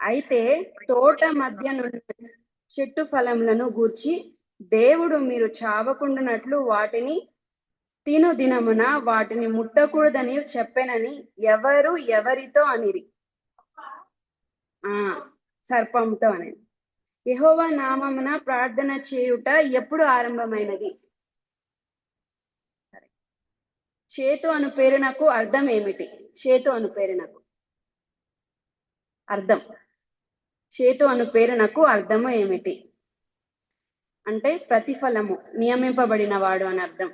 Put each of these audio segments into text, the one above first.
అయితే తోట మధ్య నుండి చెట్టు ఫలములను గూర్చి దేవుడు మీరు చావకుండానట్లు వాటిని తిను దినమున వాటిని ముట్టకూడదని చెప్పెనని ఎవరు ఎవరితో అనిరి. సర్పంతో అని. యెహోవా నామమున ప్రార్థన చేయుట ఎప్పుడు ఆరంభమైనది? చేతు అను పేరునకు అర్థం ఏమిటి? చేతు అను పేరునకు అర్థం, చేతు అను పేరునకు అర్థము ఏమిటి అంటే ప్రతిఫలము, నియమింపబడిన వాడు అని అర్థం.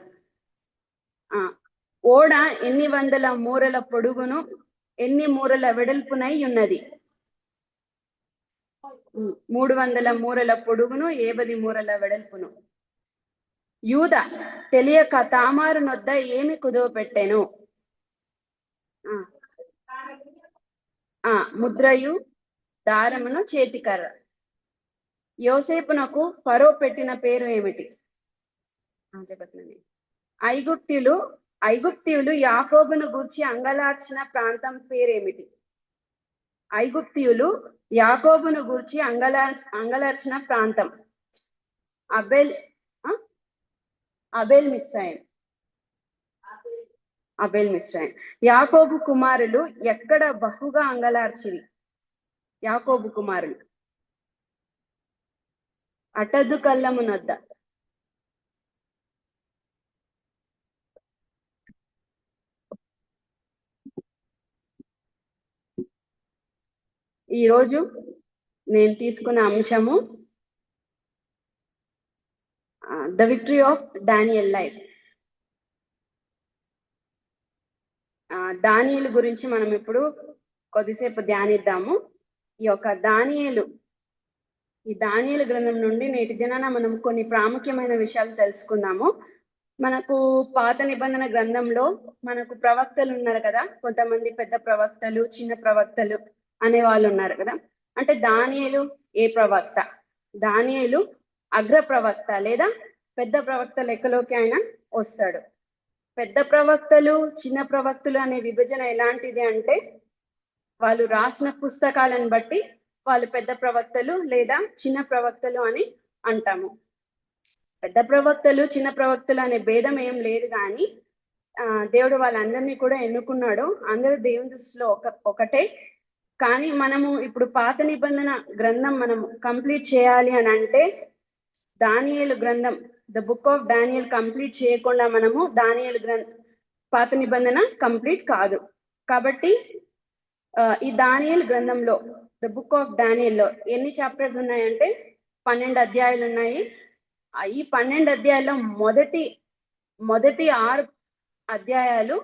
ఓడ ఎన్ని వందల మూరల పొడుగును ఎన్ని మూరల వెడల్పునై ఉన్నది? 300 మూరల పొడుగును 50 మూరల వెడల్పును. యూద తెలియక తామారు నొద్ద ఏమి కుదువ పెట్టెను? ముద్రయు దారమును చేతికర్ర. యోసేపునకు ఫరో పెట్టిన పేరు ఏమిటి? ఐగుప్తీయులు యాకోబును గూర్చి అంగలార్చిన ప్రాంతం పేరేమిటి? ఐగుప్తీయులు యాకోబును గూర్చి అంగలార్చిన ప్రాంతం అబేల్ మిస్రైం. యాకోబు కుమారులు ఎక్కడ బహుగా అంగలార్చిరి? యాకోబు కుమారులు అటదు కళ్ళమునొద్ద. ఈరోజు నేను తీసుకున్న అంశము the victory of Daniel life. దానియేలు గురించి మనం ఇప్పుడు కొద్దిసేపు ధ్యానిద్దాము. ఈ దానియేలు గ్రంథం నుండి నేటి దినాన మనం కొన్ని ప్రాముఖ్యమైన విషయాలు తెలుసుకుందాము. మనకు పాత నిబంధన గ్రంథంలో మనకు ప్రవక్తలు ఉన్నారు కదా, కొంతమంది పెద్ద ప్రవక్తలు, చిన్న ప్రవక్తలు అనే వాళ్ళు ఉన్నారు కదా. అంటే దానియేలు ఏ ప్రవక్త? దానియేలు అగ్ర ప్రవక్త లేదా పెద్ద ప్రవక్త లెక్కలోకి ఆయన వస్తాడు. పెద్ద ప్రవక్తలు, చిన్న ప్రవక్తలు అనే విభజన ఎలాంటిది అంటే, వాళ్ళు రాసిన పుస్తకాలను బట్టి వాళ్ళు పెద్ద ప్రవక్తలు లేదా చిన్న ప్రవక్తలు అని అంటాము. పెద్ద ప్రవక్తలు, చిన్న ప్రవక్తలు అనే భేదం ఏం లేదు, కానీ దేవుడు వాళ్ళందరినీ కూడా ఎన్నుకున్నాడు. అందరూ దేవుని దృష్టిలో ఒకటే. కానీ మనము ఇప్పుడు పాత నిబంధన గ్రంథం మనం కంప్లీట్ చేయాలి అని అంటే, దానియేలు గ్రంథం, the book of Daniel complete చేయకుండా మనము పాత నిబంధన కంప్లీట్ కాదు. కాబట్టి ఈ దానియేల్ గ్రంథంలో, ద బుక్ ఆఫ్ డానియల్లో ఎన్ని చాప్టర్స్ ఉన్నాయంటే 12 అధ్యాయాలు ఉన్నాయి. ఈ 12 అధ్యాయాల్లో మొదటి 6 అధ్యాయాలు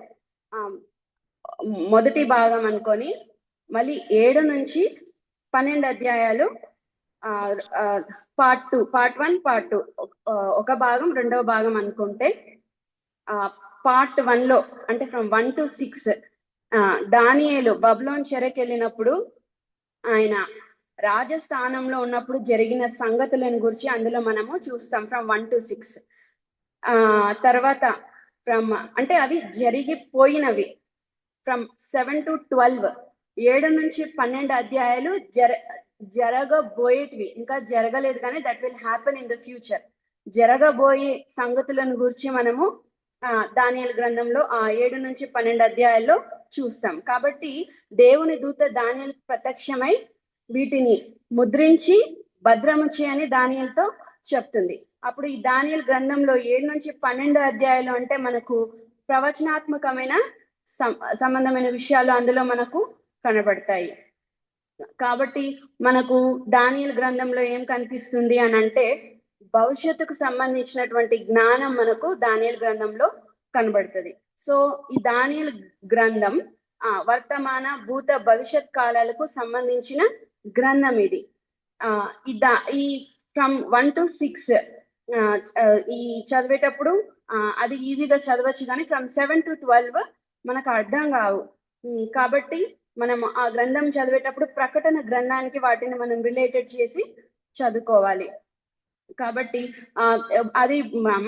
మొదటి భాగం అనుకొని, మళ్ళీ 7 నుంచి 12 అధ్యాయాలు పార్ట్ 2, పార్ట్ 1, పార్ట్ 2 ఒక భాగం, రెండవ భాగం అనుకుంటే, పార్ట్ 1లో అంటే ఫ్రమ్ 1 to 6 దానియేలు బబులోను చెరకు వెళ్ళినప్పుడు ఆయన రాజస్థానంలో ఉన్నప్పుడు జరిగిన సంగతులను గురించి అందులో మనము చూస్తాం ఫ్రమ్ 1 to 6. తర్వాత అంటే అవి జరిగిపోయినవి ఫ్రమ్ 7 to 12, 7 నుంచి 12 అధ్యాయాలు జరగబోయేటివి, ఇంకా జరగలేదు కానీ that will happen in the future. జరగబోయే సంగతులను గురించి మనము దానియేలు గ్రంథంలో 7 నుంచి 12 అధ్యాయాల్లో చూస్తాం. కాబట్టి దేవుని దూత దానియేలు ప్రత్యక్షమై వీటిని ముద్రించి భద్రము చేయని దానియేలుతో చెప్తుంది. అప్పుడు ఈ దానియేలు గ్రంథంలో 7 నుంచి 12 అధ్యాయాలు అంటే మనకు ప్రవచనాత్మకమైన సంబంధమైన విషయాలు అందులో మనకు కనబడతాయి. కాబట్టి మనకు దానియేలు గ్రంథంలో ఏం కనిపిస్తుంది అని అంటే, భవిష్యత్తుకు సంబంధించినటువంటి జ్ఞానం మనకు దానియేలు గ్రంథంలో కనబడుతుంది. సో ఈ దానియేలు గ్రంథం వర్తమాన, భూత, భవిష్యత్ కాలాలకు సంబంధించిన గ్రంథం ఇది. ఈ ఫ్రమ్ 1 to 6 ఈ చదివేటప్పుడు అది ఈజీగా చదవచ్చు, కానీ ఫ్రమ్ 7 to 12 మనకు అర్థం కావు. కాబట్టి మనం ఆ గ్రంథం చదివేటప్పుడు ప్రకటన గ్రంథానికి వాటిని మనం రిలేటెడ్ చేసి చదువుకోవాలి. కాబట్టి అది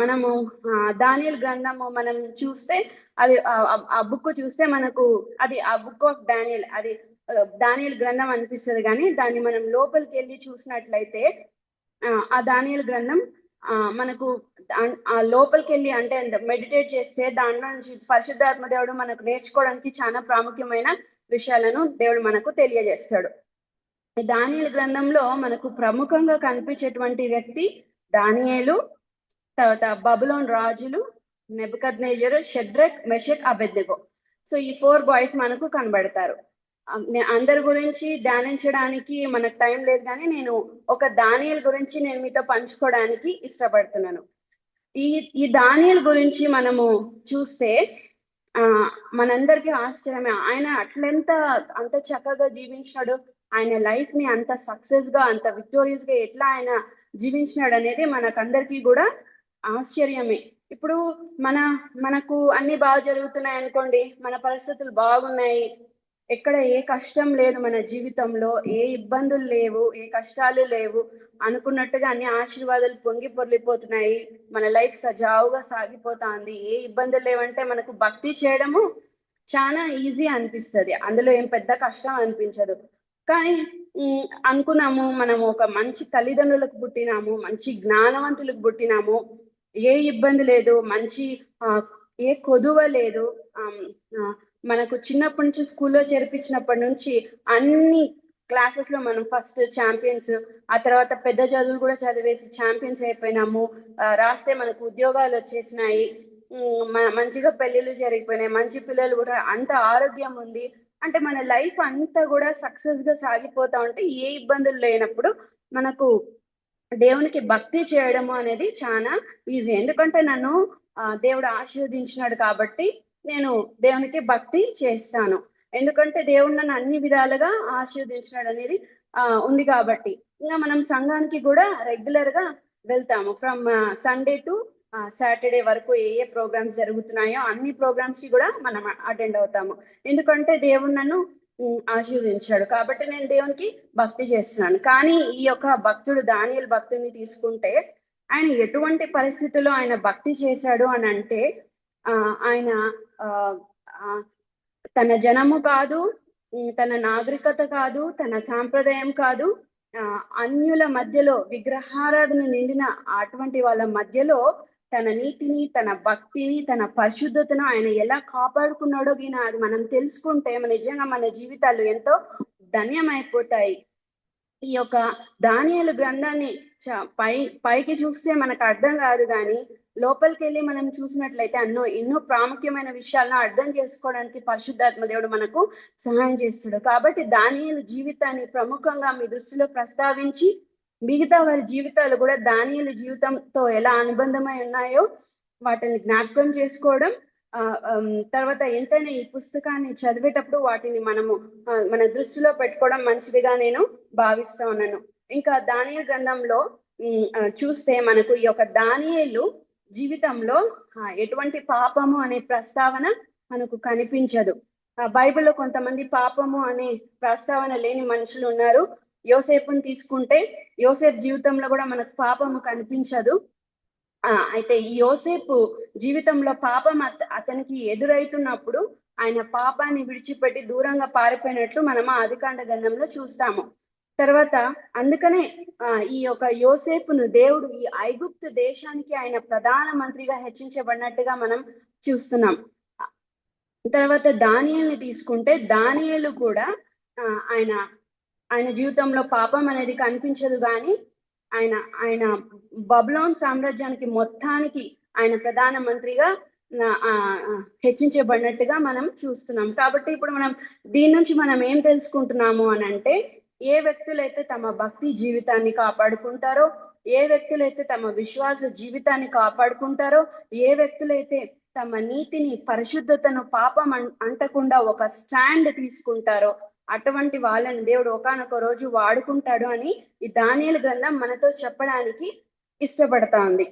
మనము దానియేలు గ్రంథము మనం చూస్తే, అది ఆ బుక్ చూస్తే మనకు అది ఆ బుక్ ఆఫ్ డానియల్, అది దానియేలు గ్రంథం అనిపిస్తుంది, కానీ దాన్ని మనం లోపలికి వెళ్ళి చూసినట్లయితే ఆ దానియేలు గ్రంథం మనకు ఆ లోపలికి వెళ్ళి అంటే మెడిటేట్ చేస్తే దాంట్లో నుంచి పరిశుద్ధాత్మ దేవుడు మనకు నేర్చుకోవడానికి చాలా ప్రాముఖ్యమైన విషయాలను దేవుడు మనకు తెలియజేస్తాడు. దానియేలు గ్రంథంలో మనకు ప్రముఖంగా కనిపించేటువంటి వ్యక్తి దానియేలు, తర్వాత బబులోన్ రాజులు, నెబుకద్నెజరు, షడ్రక్, మెషక్, అబెద్నెగో. సో ఈ 4 బాయ్స్ మనకు కనబడతారు. అందరి గురించి ధ్యానించడానికి మనకు టైం లేదు, కానీ నేను ఒక దానియేలు గురించి నేను మీతో పంచుకోవడానికి ఇష్టపడుతున్నాను. ఈ దానియేలు గురించి మనము చూస్తే మనందరికీ ఆశ్చర్యమే. ఆయన అంత చక్కగా జీవించినాడు, ఆయన లైఫ్ ని అంత సక్సెస్ గా అంత విక్టోరియస్ గా ఎట్లా ఆయన జీవించినాడు అనేది మనకందరికీ కూడా ఆశ్చర్యమే. ఇప్పుడు మనకు అన్ని బాగా జరుగుతున్నాయి అనుకోండి, మన పరిస్థితులు బాగున్నాయి, ఎక్కడ ఏ కష్టం లేదు, మన జీవితంలో ఏ ఇబ్బందులు లేవు, ఏ కష్టాలు లేవు అనుకున్నట్టుగా అన్ని ఆశీర్వాదాలు పొంగి పొర్లిపోతున్నాయి, మన లైఫ్ సజావుగా సాగిపోతుంది, ఏ ఇబ్బందులు లేవంటే మనకు భక్తి చేయడము చాలా ఈజీ అనిపిస్తుంది, అందులో ఏం పెద్ద కష్టం అనిపించదు. కానీ అనుకున్నాము మనము ఒక మంచి తల్లిదండ్రులకు పుట్టినాము, మంచి జ్ఞానవంతులకు పుట్టినాము, ఏ ఇబ్బంది లేదు, మంచి ఏ కొదువ లేదు, మనకు చిన్నప్పటి నుంచి స్కూల్లో చేర్పించినప్పటి నుంచి అన్ని క్లాసెస్ లో మనం ఫస్ట్ ఛాంపియన్స్, ఆ తర్వాత పెద్ద చదువులు కూడా చదివేసి ఛాంపియన్స్ అయిపోయినాము, రాస్తే మనకు ఉద్యోగాలు వచ్చేసినాయి, మంచిగా పెళ్ళిళ్ళు జరిగిపోయినాయి, మంచి పిల్లలు కూడా, అంత ఆరోగ్యం ఉంది అంటే మన లైఫ్ అంతా కూడా సక్సెస్ గా సాగిపోతా ఉంటే ఏ ఇబ్బందులు లేనప్పుడు మనకు దేవునికి భక్తి చేయడము అనేది చాలా ఈజీ. ఎందుకంటే నన్ను దేవుడు ఆశీర్వదించినాడు కాబట్టి నేను దేవునికి భక్తి చేస్తాను, ఎందుకంటే దేవుడు నన్ను అన్ని విధాలుగా ఆశీర్వదించినాడు అనేది ఉంది కాబట్టి. ఇంకా మనం సంఘానికి కూడా రెగ్యులర్ గా వెళ్తాము, ఫ్రమ్ సండే టు సాటర్డే వరకు ఏ ప్రోగ్రామ్స్ జరుగుతున్నాయో అన్ని ప్రోగ్రామ్స్ కి కూడా మనం అటెండ్ అవుతాము, ఎందుకంటే దేవుడు నన్ను ఆశీర్వదించాడు కాబట్టి నేను దేవునికి భక్తి చేస్తున్నాను. కానీ ఈ యొక్క భక్తుడు దానియేలు భక్తుని తీసుకుంటే ఆయన ఎటువంటి పరిస్థితుల్లో ఆయన భక్తి చేశాడు అని అంటే ఆయన తన జనము కాదు, తన నాగరికత కాదు, తన సాంప్రదాయం కాదు, అన్యుల మధ్యలో విగ్రహారాధన నిండిన అటువంటి వాళ్ళ మధ్యలో తన నీతిని, తన భక్తిని, తన పరిశుద్ధతను ఆయన ఎలా కాపాడుకున్నాడో అది మనం తెలుసుకుంటే నిజంగా మన జీవితాలు ఎంతో ధన్యమైపోతాయి. ఈ యొక్క దానియేలు గ్రంథాన్ని పైకి చూస్తే మనకు అర్థం కాదు, కానీ లోపలికి వెళ్ళి మనం చూసినట్లయితే ఎన్నో ప్రాముఖ్యమైన విషయాలను అర్థం చేసుకోవడానికి పరిశుద్ధాత్మ దేవుడు మనకు సహాయం చేస్తాడు. కాబట్టి దానియేలు జీవితాన్ని ప్రముఖంగా మీ దృష్టిలో ప్రస్తావించి మిగతా వారి జీవితాలు కూడా దానియేలు జీవితంతో ఎలా అనుబంధమై ఉన్నాయో వాటిని జ్ఞాపకం చేసుకోవడం, తర్వాత ఎంతైనా ఈ పుస్తకాన్ని చదివేటప్పుడు వాటిని మనము మన దృష్టిలో పెట్టుకోవడం మంచిదిగా నేను భావిస్తా ఉన్నాను. ఇంకా దానియేలు గ్రంథంలో చూస్తే మనకు ఈ యొక్క దానియేలు జీవితంలో ఎటువంటి పాపము అనే ప్రస్తావన మనకు కనిపించదు. బైబిల్లో కొంతమంది పాపము అనే ప్రస్తావన లేని మనుషులు ఉన్నారు. యోసేపుని తీసుకుంటే యోసేపు జీవితంలో కూడా మనకు పాపము కనిపించదు. అయితే ఈ యోసేపు జీవితంలో పాపం అతనికి ఎదురైతున్నప్పుడు ఆయన పాపాన్ని విడిచిపెట్టి దూరంగా పారిపోయినట్లు మనం ఆదికాండ గ్రంథంలో చూస్తాము. తర్వాత అందుకనే ఈ యొక్క యోసేపును దేవుడు ఈ ఐగుప్తు దేశానికి ఆయన ప్రధాన మంత్రిగా హెచ్చించబడినట్టుగా మనం చూస్తున్నాం. తర్వాత దానియేలుని తీసుకుంటే దానియేలు కూడా ఆయన జీవితంలో పాపం అనేది కనిపించదు, కానీ ఆయన బబులోన్ సామ్రాజ్యానికి మొత్తానికి ఆయన ప్రధాన మంత్రిగా హెచ్చించబడినట్టుగా మనం చూస్తున్నాం. కాబట్టి ఇప్పుడు మనం దీని నుంచి మనం ఏం తెలుసుకుంటున్నాము అని అంటే, ఏ వ్యక్తులైతే తమ భక్తి జీవితాన్ని కాపాడుకుంటారో, ఏ వ్యక్తులైతే తమ విశ్వాస జీవితాన్ని కాపాడుకుంటారో, ఏ వ్యక్తులైతే తమ నీతిని, పరిశుద్ధతను, పాపం అంటకుండా ఒక స్టాండ్ తీసుకుంటారో అటువంటి వాళ్ళని దేవుడు ఒకానొక రోజు వాడుకుంటాడు అని ఈ దానియేలు గ్రంథం మనతో చెప్పడానికి ఇష్టపడతా ఉంది.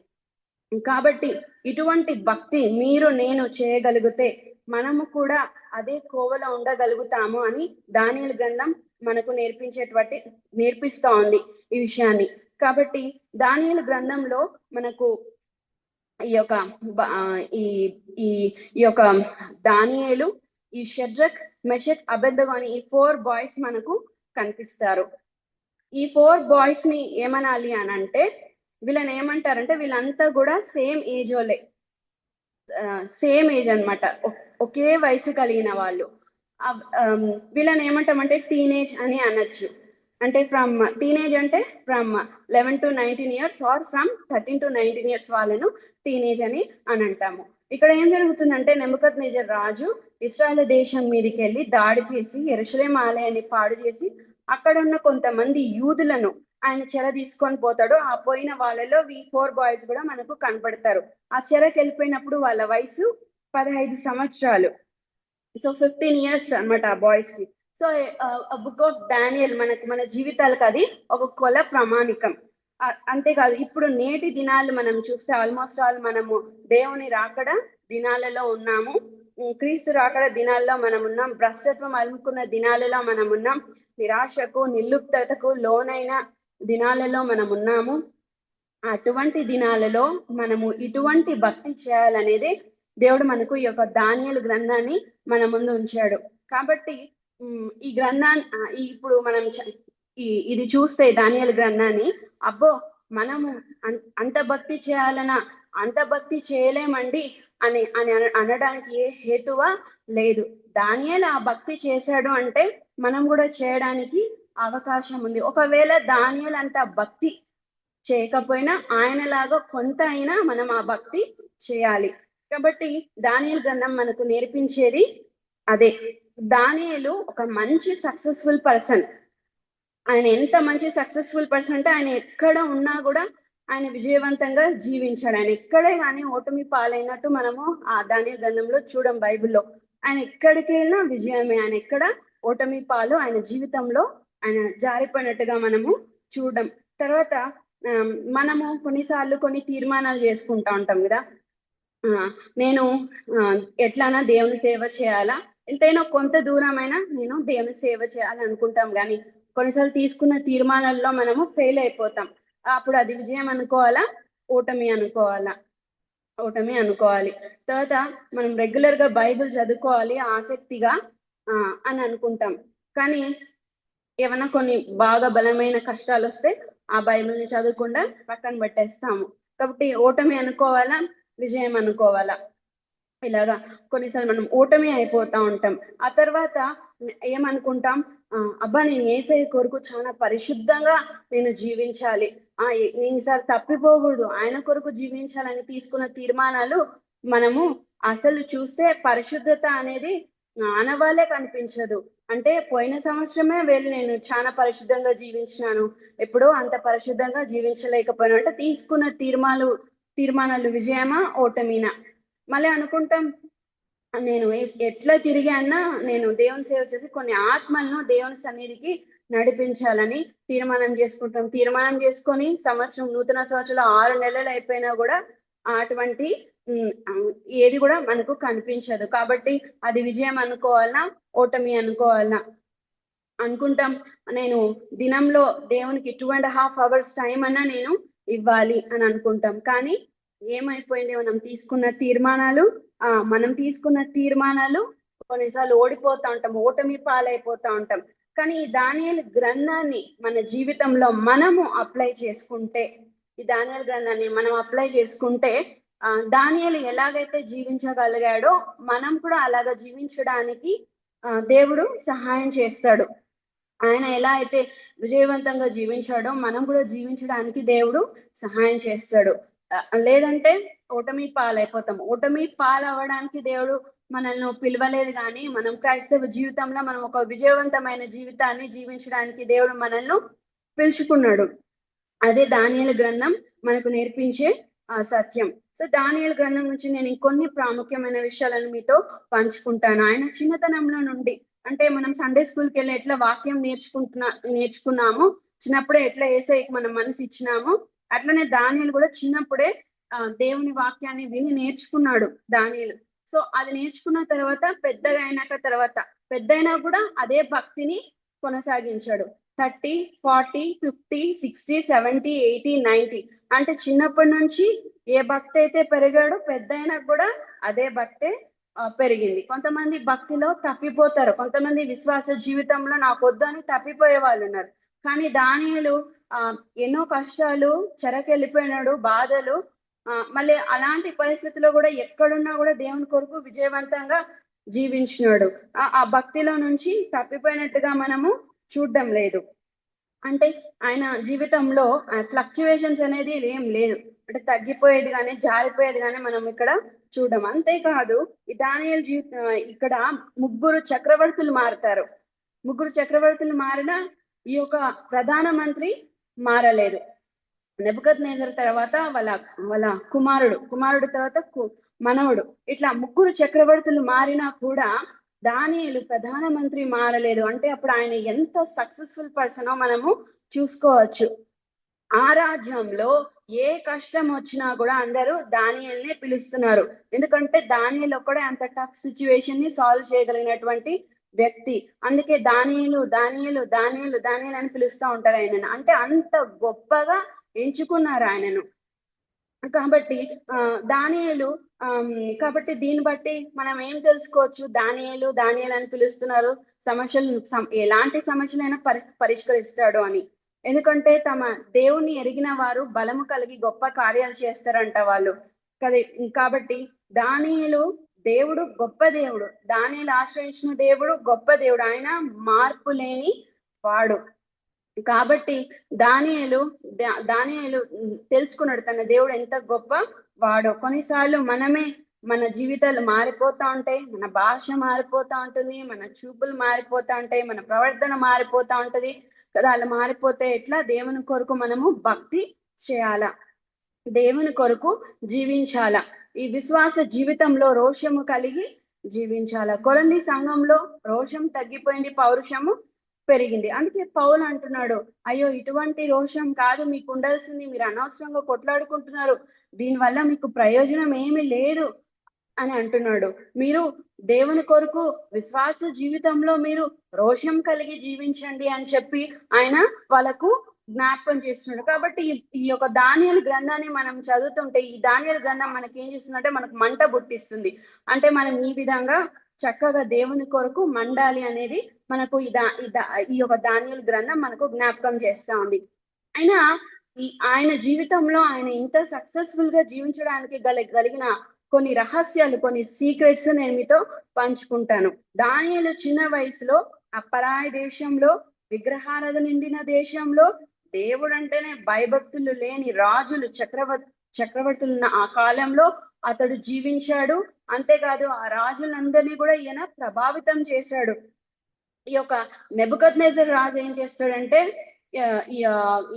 కాబట్టి ఇటువంటి భక్తి మీరు నేను చేయగలిగితే మనము కూడా అదే కోవలో ఉండగలుగుతాము అని దానియేలు గ్రంథం మనకు నేర్పిస్తా ఉంది ఈ విషయాన్ని. కాబట్టి దానియేలు గ్రంథంలో మనకు ఈ యొక్క దానియేలు, ఈ షడ్రక్, మెషక్, అబెద్నెగో అని ఈ 4 బాయ్స్ మనకు కనిపిస్తారు. ఈ 4 బాయ్స్ ని ఏమనాలి అని అంటే, వీళ్ళని ఏమంటారంటే వీళ్ళంతా కూడా సేమ్ ఏజ్ వాళ్ళే, సేమ్ ఏజ్ అనమాట, ఒకే వయసు కలిగిన వాళ్ళు. వీళ్ళని ఏమంటామంటే టీనేజ్ అని అనొచ్చు. అంటే ఫ్రమ్ టీనేజ్ అంటే from 11 to 19 years or from 13 to 19 years వాళ్ళను టీనేజ్ అని అంటాము. ఇక్కడ ఏం జరుగుతుందంటే నెబుకద్నెజర్ రాజు ఇశ్రాయేలు దేశం మీదకి వెళ్ళి దాడి చేసి యెరూషలేము ఆలయాన్ని పాడు చేసి అక్కడ ఉన్న కొంతమంది యూదులను ఆయన చెర తీసుకొని పోతాడు. ఆ పోయిన వాళ్ళలో ఈ 4 బాయ్స్ కూడా మనకు కనపడతారు. ఆ చెరకు వెళ్ళిపోయినప్పుడు వాళ్ళ వయసు 15 సంవత్సరాలు. సో 15 years అనమాట ఆ బాయ్స్ కి. సో బుక్ ఆఫ్ డానియల్ మన జీవితాలకు అది ఒక కొల ప్రమాణికం. అంతేకాదు, ఇప్పుడు నేటి దినాలు మనం చూస్తే ఆల్మోస్ట్ ఆల్ మనము దేవుని రాకడ దినాలలో ఉన్నాము, క్రీస్తు రాకడ దినాల్లో మనం ఉన్నాం, భ్రష్టత్వం అలుముకున్న దినాలలో మనం ఉన్నాం, నిరాశకు నిర్లిప్తతకు లోనైన దినాలలో మనం ఉన్నాము. అటువంటి దినాలలో మనము ఇటువంటి భక్తి చేయాలనేది దేవుడు మనకు ఈ యొక్క దానియేలు గ్రంథాన్ని మన ముందు ఉంచాడు. కాబట్టి ఈ గ్రంథాన్ని ఇప్పుడు మనం ఇది చూస్తే దానియేలు గ్రంథాన్ని, అబ్బో మనము అంత భక్తి చేయాలనా, అంత భక్తి చేయలేమండి అని అనడానికి ఏ హేతువా లేదు. దానియేలు ఆ భక్తి చేశాడు అంటే మనం కూడా చేయడానికి అవకాశం ఉంది. ఒకవేళ దానియేలు అంత భక్తి చేయకపోయినా ఆయనలాగా కొంత అయినా మనం ఆ భక్తి చేయాలి. కాబట్టి దానియేలు గ్రంథం మనకు నేర్పించేది అదే. దానియేలు ఒక మంచి సక్సెస్ఫుల్ పర్సన్. ఆయన ఎంత మంచి సక్సెస్ఫుల్ పర్సన్ అంటే ఆయన ఎక్కడ ఉన్నా కూడా ఆయన విజయవంతంగా జీవించాడు. ఆయన ఎక్కడే కానీ ఓటమి పాలైనట్టు మనము ఆ దానియేలు గ్రంథంలో చూడం బైబిల్లో. ఆయన ఎక్కడికి వెళ్ళినా విజయమే, ఆయన ఎక్కడ ఓటమి పాలు ఆయన జీవితంలో ఆయన జారిపోయినట్టుగా మనము చూడం. తర్వాత మనము కొన్నిసార్లు కొన్ని తీర్మానాలు చేసుకుంటా ఉంటాం కదా, నేను ఎట్లానా దేవుని సేవ చేయాలా, ఎంతైనా కొంత దూరమైనా నేను దేవుని సేవ చేయాలని అనుకుంటాం. కానీ కొన్నిసార్లు తీసుకున్న తీర్మానాల్లో మనము ఫెయిల్ అయిపోతాం. అప్పుడు అది విజయం అనుకోవాలా, ఓటమి అనుకోవాలా? ఓటమి అనుకోవాలి. తర్వాత మనం రెగ్యులర్ గా బైబిల్ చదువుకోవాలి ఆసక్తిగా అని అనుకుంటాం. కానీ ఏమైనా కొన్ని బాగా బలమైన కష్టాలు వస్తే ఆ బైబిల్ని చదవకుండా పక్కన పెట్టేస్తాము. కాబట్టి ఓటమి అనుకోవాలా, విజయం అనుకోవాలా? ఇలాగా కొన్నిసార్లు మనం ఓటమి అయిపోతా ఉంటాం. ఆ తర్వాత ఏమనుకుంటాం, అబ్బా నేను యేసయ్య కొరకు చాలా పరిశుద్ధంగా నేను జీవించాలి, నేను ఈసారి తప్పిపోకూడదు, ఆయన కొరకు జీవించాలని తీసుకున్న తీర్మానాలు మనము అసలు చూస్తే పరిశుద్ధత అనేది ఆనవాళ్ళే కనిపించదు. అంటే పోయిన సంవత్సరమే వెళ్ళి నేను చాలా పరిశుద్ధంగా జీవించినాను, ఎప్పుడో అంత పరిశుద్ధంగా జీవించలేకపోయినా. అంటే తీసుకున్న తీర్మానాలు విజయమా ఓటమినా? మళ్ళీ అనుకుంటాం, నేను ఎట్లా తిరిగానా నేను దేవుని సేవ చేసి కొన్ని ఆత్మలను దేవుని సన్నిధికి నడిపించాలని తీర్మానం చేసుకుంటాం. తీర్మానం చేసుకొని సంవత్సరం, నూతన సంవత్సరంలో 6 నెలలు అయిపోయినా కూడా అటువంటి ఏది కూడా మనకు కనిపించదు. కాబట్టి అది విజయం అనుకోవాలనా, ఓటమి అనుకోవాలనా? అనుకుంటాం, నేను దినంలో దేవునికి 2.5 hours టైం అన్నా నేను ఇవ్వాలి అని అనుకుంటాం. కానీ ఏమైపోయింది, మనం తీసుకున్న తీర్మానాలు కొన్నిసార్లు ఓడిపోతా ఉంటాం, ఓటమి పాలైపోతా ఉంటాం. కానీ ఈ దానియేలు గ్రంథాన్ని మన జీవితంలో మనము అప్లై చేసుకుంటే, ఈ దానియేలు గ్రంథాన్ని మనం అప్లై చేసుకుంటే దానియేలు ఎలాగైతే జీవించగలిగాడో మనం కూడా అలాగా జీవించడానికి దేవుడు సహాయం చేస్తాడు. ఆయన ఎలా అయితే విజయవంతంగా జీవించాడో మనం కూడా జీవించడానికి దేవుడు సహాయం చేస్తాడు. లేదంటే ఓటమి పాలైపోతాం. ఓటమి పాలవ్వడానికి దేవుడు మనల్ని పిలవలేదు, కానీ మనం క్రైస్తవ జీవితంలో మనం ఒక విజయవంతమైన జీవితాన్ని జీవించడానికి దేవుడు మనల్ని పిలుచుకున్నాడు. అదే దానియేలు గ్రంథం మనకు నేర్పించే సత్యం. సో దానియేలు గ్రంథం నుంచి నేను ఇంకొన్ని ప్రాముఖ్యమైన విషయాలను మీతో పంచుకుంటాను. ఆయన చిన్నతనంలో నుండి, అంటే మనం సండే స్కూల్కి వెళ్ళి ఎట్లా వాక్యం నేర్చుకున్నాము, చిన్నప్పుడే ఎట్లా యేసయ్యకి మనం మనసు ఇచ్చినాము, అట్లనే దానియేలు కూడా చిన్నప్పుడే దేవుని వాక్యాన్ని విని నేర్చుకున్నాడు దానియేలు. సో అది నేర్చుకున్న తర్వాత పెద్దయినా కూడా అదే భక్తిని కొనసాగించాడు. 30, 40, 50, 60, 70, 80, 90 అంటే చిన్నప్పటి నుంచి ఏ భక్తి అయితే పెరిగాడో పెద్దయినా కూడా అదే భక్తే పెరిగింది. కొంతమంది భక్తిలో తప్పిపోతారు. కొంతమంది విశ్వాస జీవితంలో నాకొద్దు అని తప్పిపోయే వాళ్ళు ఉన్నారు. కానీ దానియేలు ఎన్నో కష్టాలు, చెరకెళ్ళిపోయినాడు, బాధలు, మళ్ళీ అలాంటి పరిస్థితిలో కూడా ఎక్కడున్నా కూడా దేవుని కొరకు విజయవంతంగా జీవించినాడు. ఆ భక్తిలో నుంచి తప్పిపోయినట్టుగా మనము చూడడం లేదు. అంటే ఆయన జీవితంలో ఫ్లక్చువేషన్స్ అనేది ఏం లేదు. అంటే తగ్గిపోయేది కానీ జారిపోయేది కానీ మనం ఇక్కడ చూడం. అంతేకాదు ఈ దానియేలు ఇక్కడ ముగ్గురు చక్రవర్తులు మారుతారు. ముగ్గురు చక్రవర్తులు మారిన ఈ యొక్క ప్రధాన మంత్రి మారలేదు. నెబుకద్నెజర్ తర్వాత వాళ్ళ కుమారుడు తర్వాత మనవడు, ఇట్లా ముగ్గురు చక్రవర్తులు మారినా కూడా దానియేలు ప్రధానమంత్రి మారలేదు. అంటే అప్పుడు ఆయన ఎంత సక్సెస్ఫుల్ పర్సనో మనము చూసుకోవచ్చు. ఆ రాజ్యంలో ఏ కష్టం వచ్చినా కూడా అందరూ దానియేలునే పిలుస్తున్నారు. ఎందుకంటే దానియేలు ఒక్కడే అంత టఫ్ సిచ్యువేషన్ ని సాల్వ్ చేయగలిగినటువంటి వ్యక్తి. అందుకే దానియేలు దానియేలు దానియేలు దానియేలు అని పిలుస్తూ ఉంటారు ఆయనను. అంటే అంత గొప్పగా ఎంచుకున్నారు ఆయనను. కాబట్టి దానియేలు కాబట్టి దీన్ని బట్టి మనం ఏం తెలుసుకోవచ్చు? దానియేలు దానియేలు అని పిలుస్తున్నారు, సమస్యలు ఎలాంటి సమస్యలైనా పరిష్కరిస్తాడు అని. ఎందుకంటే తమ దేవుణ్ణి ఎరిగిన వారు బలము కలిగి గొప్ప కార్యాలు చేస్తారంట వాళ్ళు కదా. కాబట్టి దానియేలు దేవుడు గొప్ప దేవుడు, దానియేలు ఆశ్రయించిన దేవుడు గొప్ప దేవుడు, ఆయన మార్పు లేని వాడు. కాబట్టి దానియేలు తెలుసుకున్నాడు తన దేవుడు ఎంత గొప్ప వాడో. కొన్నిసార్లు మనమే మన జీవితాలు మారిపోతా ఉంటాయి, మన భాష మారిపోతా ఉంటుంది, మన చూపులు మారిపోతా ఉంటాయి, మన ప్రవర్తన మారిపోతా ఉంటది కదా. అలా మారిపోతే ఎట్లా? దేవుని కొరకు మనము భక్తి చేయాలా, దేవుని కొరకు జీవించాలా, ఈ విశ్వాస జీవితంలో రోషము కలిగి జీవించాలా. కొరంథీ సంఘంలో రోషం తగ్గిపోయింది, పౌరుషము పెరిగింది. అందుకే పౌలు అంటున్నాడు, అయ్యో ఇటువంటి రోషం కాదు మీకు ఉండాల్సింది, మీరు అనవసరంగా కొట్లాడుకుంటున్నారు, దీనివల్ల మీకు ప్రయోజనం ఏమీ లేదు అని అంటున్నాడు. మీరు దేవుని కొరకు విశ్వాస జీవితంలో మీరు రోషం కలిగి జీవించండి అని చెప్పి ఆయన వాళ్ళకు జ్ఞాపకం చేస్తున్నాడు. కాబట్టి ఈ యొక్క దానియేలు గ్రంథాన్ని మనం చదువుతుంటే, ఈ దానియేలు గ్రంథం మనకి ఏం చేస్తుందంటే మనకు మంట పుట్టిస్తుంది. అంటే మనం ఈ విధంగా చక్కగా దేవుని కొరకు మండాలి అనేది మనకు ఈ యొక్క దానియేలు గ్రంథం మనకు జ్ఞాపకం చేస్తా ఉంది. అయినా ఆయన జీవితంలో ఆయన ఇంత సక్సెస్ఫుల్ గా జీవించడానికి కలిగిన కొన్ని రహస్యాలు, కొన్ని సీక్రెట్స్ నేను మీతో పంచుకుంటాను. దానియేలు చిన్న వయసులో పరాయి దేశంలో, విగ్రహారాధన నిండిన దేశంలో, దేవుడు అంటేనే భయభక్తులు లేని రాజులు, చక్రవర్తులున్న ఆ కాలంలో అతడు జీవించాడు. అంతేకాదు ఆ రాజులందరినీ కూడా ఈయన ప్రభావితం చేశాడు. ఈ యొక్క నెబుకద్నెజర్ రాజు ఏం చేస్తాడంటే,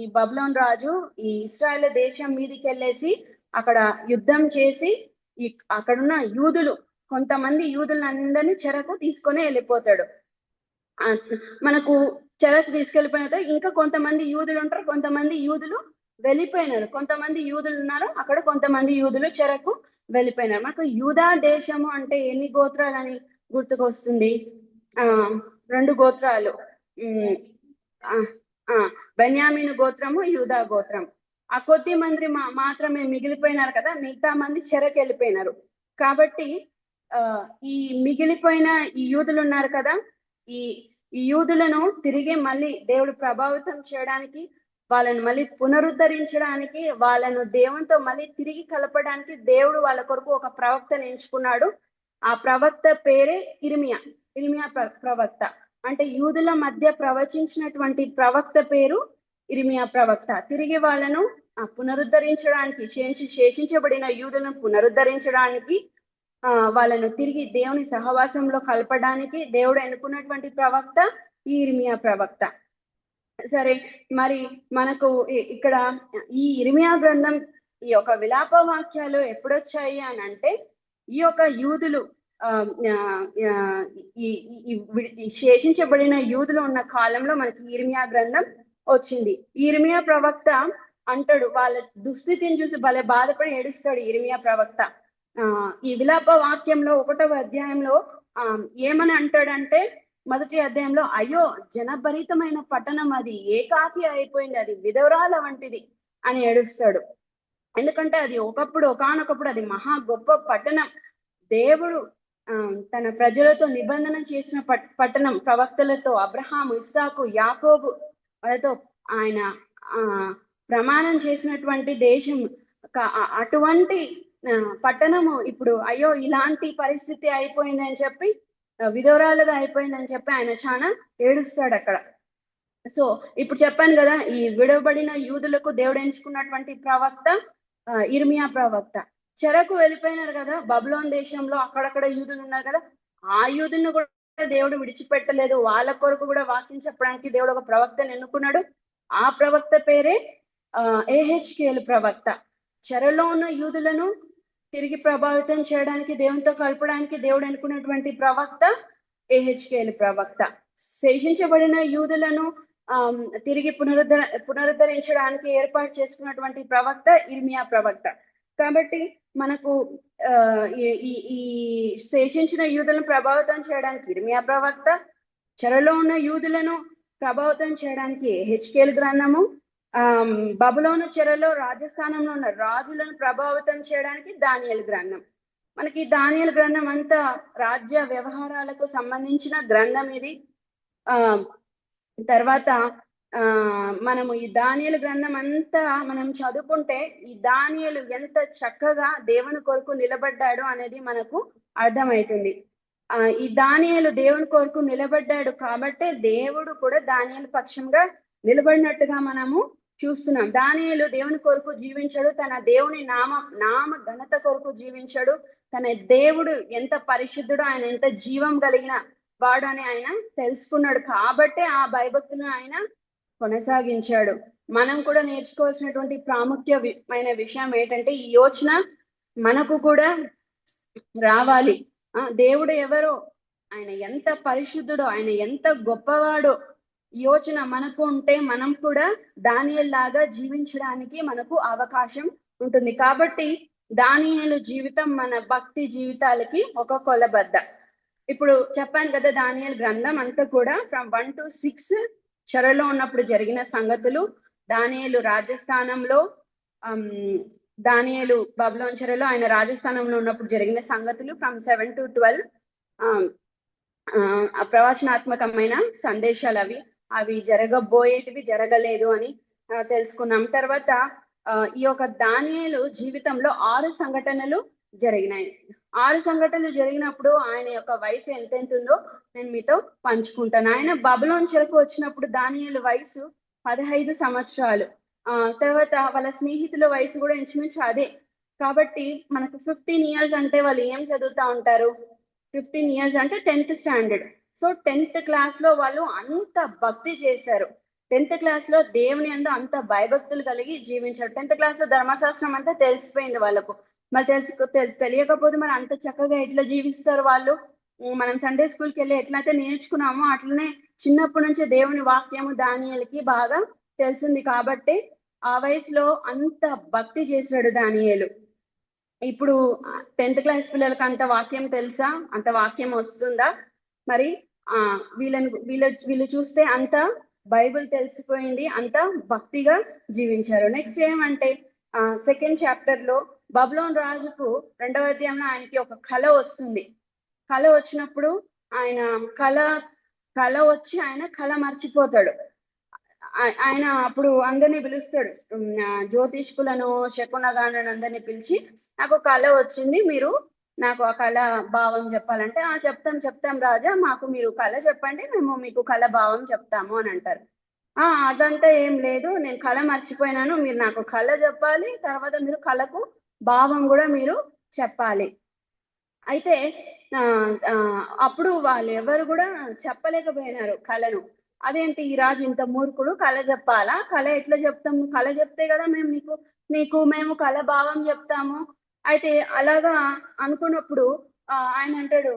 ఈ బబులోన్ రాజు ఈ ఇశ్రాయేల్ దేశం మీదకి వెళ్ళేసి అక్కడ యుద్ధం చేసి అక్కడున్న యూదులు, కొంతమంది యూదులందరినీ చెరకు తీసుకొని వెళ్ళిపోతాడు. మనకు చెరకు తీసుకెళ్ళిపోయిన ఇంకా కొంతమంది యూదులు ఉంటారు, కొంతమంది యూదులు వెళ్ళిపోయినారు, కొంతమంది యూదులు ఉన్నారు అక్కడ, కొంతమంది యూదులు చెరకు వెళ్ళిపోయినారు. మనకు యూదా దేశము అంటే ఎన్ని గోత్రాలు అని గుర్తుకొస్తుంది? 2 గోత్రాలు, బెన్యామీను గోత్రము, యూదా గోత్రం. ఆ కొద్ది మంది మాత్రమే మిగిలిపోయినారు కదా, మిగతా మంది చెరకు వెళ్ళిపోయినారు. కాబట్టి ఈ మిగిలిపోయిన ఈ యూదులు ఉన్నారు కదా, ఈ యూదులను తిరిగి మళ్ళీ దేవుడు ప్రభావితం చేయడానికి, వాళ్ళను మళ్ళీ పునరుద్ధరించడానికి, వాళ్ళను దేవునితో మళ్ళీ తిరిగి కలపడానికి దేవుడు వాళ్ళ కొరకు ఒక ప్రవక్తను ఎంచుకున్నాడు. ఆ ప్రవక్త పేరే ఇర్మియా ప్రవక్త. అంటే యూదుల మధ్య ప్రవచించినటువంటి ప్రవక్త పేరు ఇర్మియా ప్రవక్త. తిరిగి వాళ్ళను పునరుద్ధరించడానికి, శేషించబడిన యూదులను పునరుద్ధరించడానికి, వాళ్ళను తిరిగి దేవుని సహవాసంలో కలపడానికి దేవుడు ఎన్నుకున్నటువంటి ప్రవక్త ఈ ఇర్మియా ప్రవక్త. సరే, మరి మనకు ఇక్కడ ఈ ఇర్మియా గ్రంథం, ఈ యొక్క విలాప వాక్యాలు ఎప్పుడొచ్చాయి అని అంటే, ఈ యొక్క యూదులు శేషించబడిన యూదులు ఉన్న కాలంలో మనకి ఇర్మియా గ్రంథం వచ్చింది. ఇర్మియా ప్రవక్త అంటాడు, వాళ్ళ దుస్థితిని చూసి భలే బాధపడి ఏడుస్తాడు ఇర్మియా ప్రవక్త. ఈ విలాప వాక్యంలో 1వ అధ్యాయంలో ఏమని అంటాడంటే, మొదటి అధ్యాయంలో, అయ్యో జనభరితమైన పట్టణం, అది ఏకాకి అయిపోయింది, అది విధవరాల వంటిది అని ఏడుస్తాడు. ఎందుకంటే అది ఒకానొకప్పుడు అది మహా గొప్ప పట్టణం, దేవుడు తన ప్రజలతో నిబంధన చేసిన పట్టణం, ప్రవక్తలతో అబ్రహాము, ఇస్సాకు, యాకోబు వాళ్ళతో ఆయన ప్రమాణం చేసినటువంటి దేశం, అటువంటి పట్టణము ఇప్పుడు అయ్యో ఇలాంటి పరిస్థితి అయిపోయిందని చెప్పి, విధవరాలుగా అయిపోయిందని చెప్పి ఆయన చాలా ఏడుస్తాడు అక్కడ. సో ఇప్పుడు చెప్పాను కదా, ఈ విడవబడిన యూదులకు దేవుడు ఎంచుకున్నటువంటి ప్రవక్త ఇర్మియా ప్రవక్త. చెరకు వెళ్ళిపోయినారు కదా బబులోన్ దేశంలో, అక్కడక్కడ యూదులు ఉన్నారు కదా, ఆ యూదులను కూడా దేవుడు విడిచిపెట్టలేదు. వాళ్ళ కొరకు కూడా వాక్యం చెప్పడానికి దేవుడు ఒక ప్రవక్తను ఎన్నుకున్నాడు. ఆ ప్రవక్త పేరే ఏహెచ్కేలు ప్రవక్త. చెరలో ఉన్న యూదులను తిరిగి ప్రభావితం చేయడానికి, దేవునితో కలపడానికి దేవుడు ఎన్నుకున్నటువంటి ప్రవక్త ఏహెచ్కేలు ప్రవక్త. శేషించబడిన యూదులను తిరిగి పునరుద్ధరించడానికి ఏర్పాటు చేసుకున్నటువంటి ప్రవక్త ఇర్మియా ప్రవక్త. కాబట్టి మనకు ఈ శేషించిన యూదులను ప్రభావితం చేయడానికి ఇర్మియా ప్రవక్త, చెరలో ఉన్న యూదులను ప్రభావితం చేయడానికి హెచ్కేల్ గ్రంథము, బబులోను చెరలో రాజస్థానంలో ఉన్న రాజులను ప్రభావితం చేయడానికి దానియేలు గ్రంథం. మనకి దానియేలు గ్రంథం అంతా రాజ్య వ్యవహారాలకు సంబంధించిన గ్రంథం ఇది. తర్వాత మనము ఈ దానియేలు గ్రంథం అంతా మనం చదువుకుంటే ఈ దానియేలు ఎంత చక్కగా దేవుని కొరకు నిలబడ్డాడు అనేది మనకు అర్థమవుతుంది. ఈ దానియేలు దేవుని కొరకు నిలబడ్డాడు కాబట్టే దేవుడు కూడా దానియేలు పక్షంగా నిలబడినట్టుగా మనము చూస్తున్నాం. దానియేలు దేవుని కొరకు జీవించాడు, తన దేవుని నామ ఘనత కొరకు జీవించాడు. తన దేవుడు ఎంత పరిశుద్ధుడు, ఆయన ఎంత జీవం కలిగిన వాడు అని ఆయన తెలుసుకున్నాడు కాబట్టే ఆ భయభక్తులను ఆయన కొనసాగించాడు. మనం కూడా నేర్చుకోవాల్సినటువంటి ప్రాముఖ్యమైన విషయం ఏంటంటే, ఈ యోచన మనకు కూడా రావాలి. దేవుడు ఎవరో, ఆయన ఎంత పరిశుద్ధుడో, ఆయన ఎంత గొప్పవాడో యోచన మనకు ఉంటే మనం కూడా దానియేలు లాగా జీవించడానికి మనకు అవకాశం ఉంటుంది. కాబట్టి దానియేలు జీవితం మన భక్తి జీవితాలకి ఒక కొలబద్ద. ఇప్పుడు చెప్పాను కదా, దానియేలు గ్రంథం అంతా కూడా ఫ్రమ్ 1 to 6 చెరలో ఉన్నప్పుడు జరిగిన సంగతులు, దానియేలు రాజస్థానంలో, దానియేలు బబులోను చెరలో ఆయన రాజస్థానంలో ఉన్నప్పుడు జరిగిన సంగతులు, ఫ్రమ్ 7 to 12 ప్రవచనాత్మకమైన సందేశాలు అవి జరగబోయేటివి జరగలేదు అని తెలుసుకున్నాం. తర్వాత ఈ యొక్క దానియేలు జీవితంలో 6 సంఘటనలు జరిగినాయి. 6 సంఘటనలు జరిగినప్పుడు ఆయన యొక్క వయసు ఎంత ఉందో నేను మీతో పంచుకుంటాను. ఆయన బబులోను చెరకు వచ్చినప్పుడు దానియేలు వయసు 15 సంవత్సరాలు. తర్వాత వాళ్ళ స్నేహితుల వయసు కూడా ఇంచుమించు అదే. కాబట్టి మనకు 15 years అంటే వాళ్ళు ఏం చదువుతా ఉంటారు? 15 years అంటే 10th standard. So 10th class లో వాళ్ళు అంత భక్తి చేశారు. 10th class లో దేవుని యందు అంత భయభక్తులు కలిగి జీవించారు. 10th class లో ధర్మశాస్త్రం అంతా తెలిసిపోయింది వాళ్ళకు. మరి తెలియకపోతే మరి అంత చక్కగా ఎట్లా జీవిస్తారు వాళ్ళు? మనం సండే స్కూల్కి వెళ్ళి ఎట్లయితే నేర్చుకున్నామో అట్లనే చిన్నప్పటి నుంచి దేవుని వాక్యము దానియేలుకి బాగా తెలిసింది కాబట్టి ఆ వయసులో అంత భక్తి చేశాడు దానియేలు. ఇప్పుడు 10th class పిల్లలకి అంత వాక్యం తెలుసా? అంత వాక్యం వస్తుందా? మరి వీళ్ళు చూస్తే అంత బైబిల్ తెలిసిపోయింది, అంత భక్తిగా జీవించారు. నెక్స్ట్ ఏమంటే 2nd chapter లో బబులోను రాజుకు 2వ అధ్యాయంలో ఆయనకి ఒక కళ వస్తుంది. కళ వచ్చినప్పుడు ఆయన కళ వచ్చి ఆయన కళ మర్చిపోతాడు. ఆయన అప్పుడు అందరినీ పిలుస్తాడు, జ్యోతిష్కులను, శకునగాళ్ళను అందరినీ పిలిచి, నాకు కళ వచ్చింది, మీరు నాకు ఆ కళ భావం చెప్పాలంటే, చెప్తాం రాజా, మాకు మీరు కళ చెప్పండి, మేము మీకు కళ భావం చెప్తాము అని అంటారు. అదంతా ఏం లేదు, నేను కళ మర్చిపోయినాను, మీరు నాకు కళ చెప్పాలి, తర్వాత మీరు కళకు భావం కూడా మీరు చెప్పాలి. అయితే అప్పుడు వాళ్ళు ఎవరు కూడా చెప్పలేకపోయినారు కళను. అదేంటి ఈ రాజు ఇంత మూర్ఖుడు, కళ చెప్పాలా? కళ ఎట్లా చెప్తాము? కళ చెప్తే కదా మేము కళ భావం చెప్తాము. అయితే అలాగా అనుకున్నప్పుడు ఆయన అంటాడు,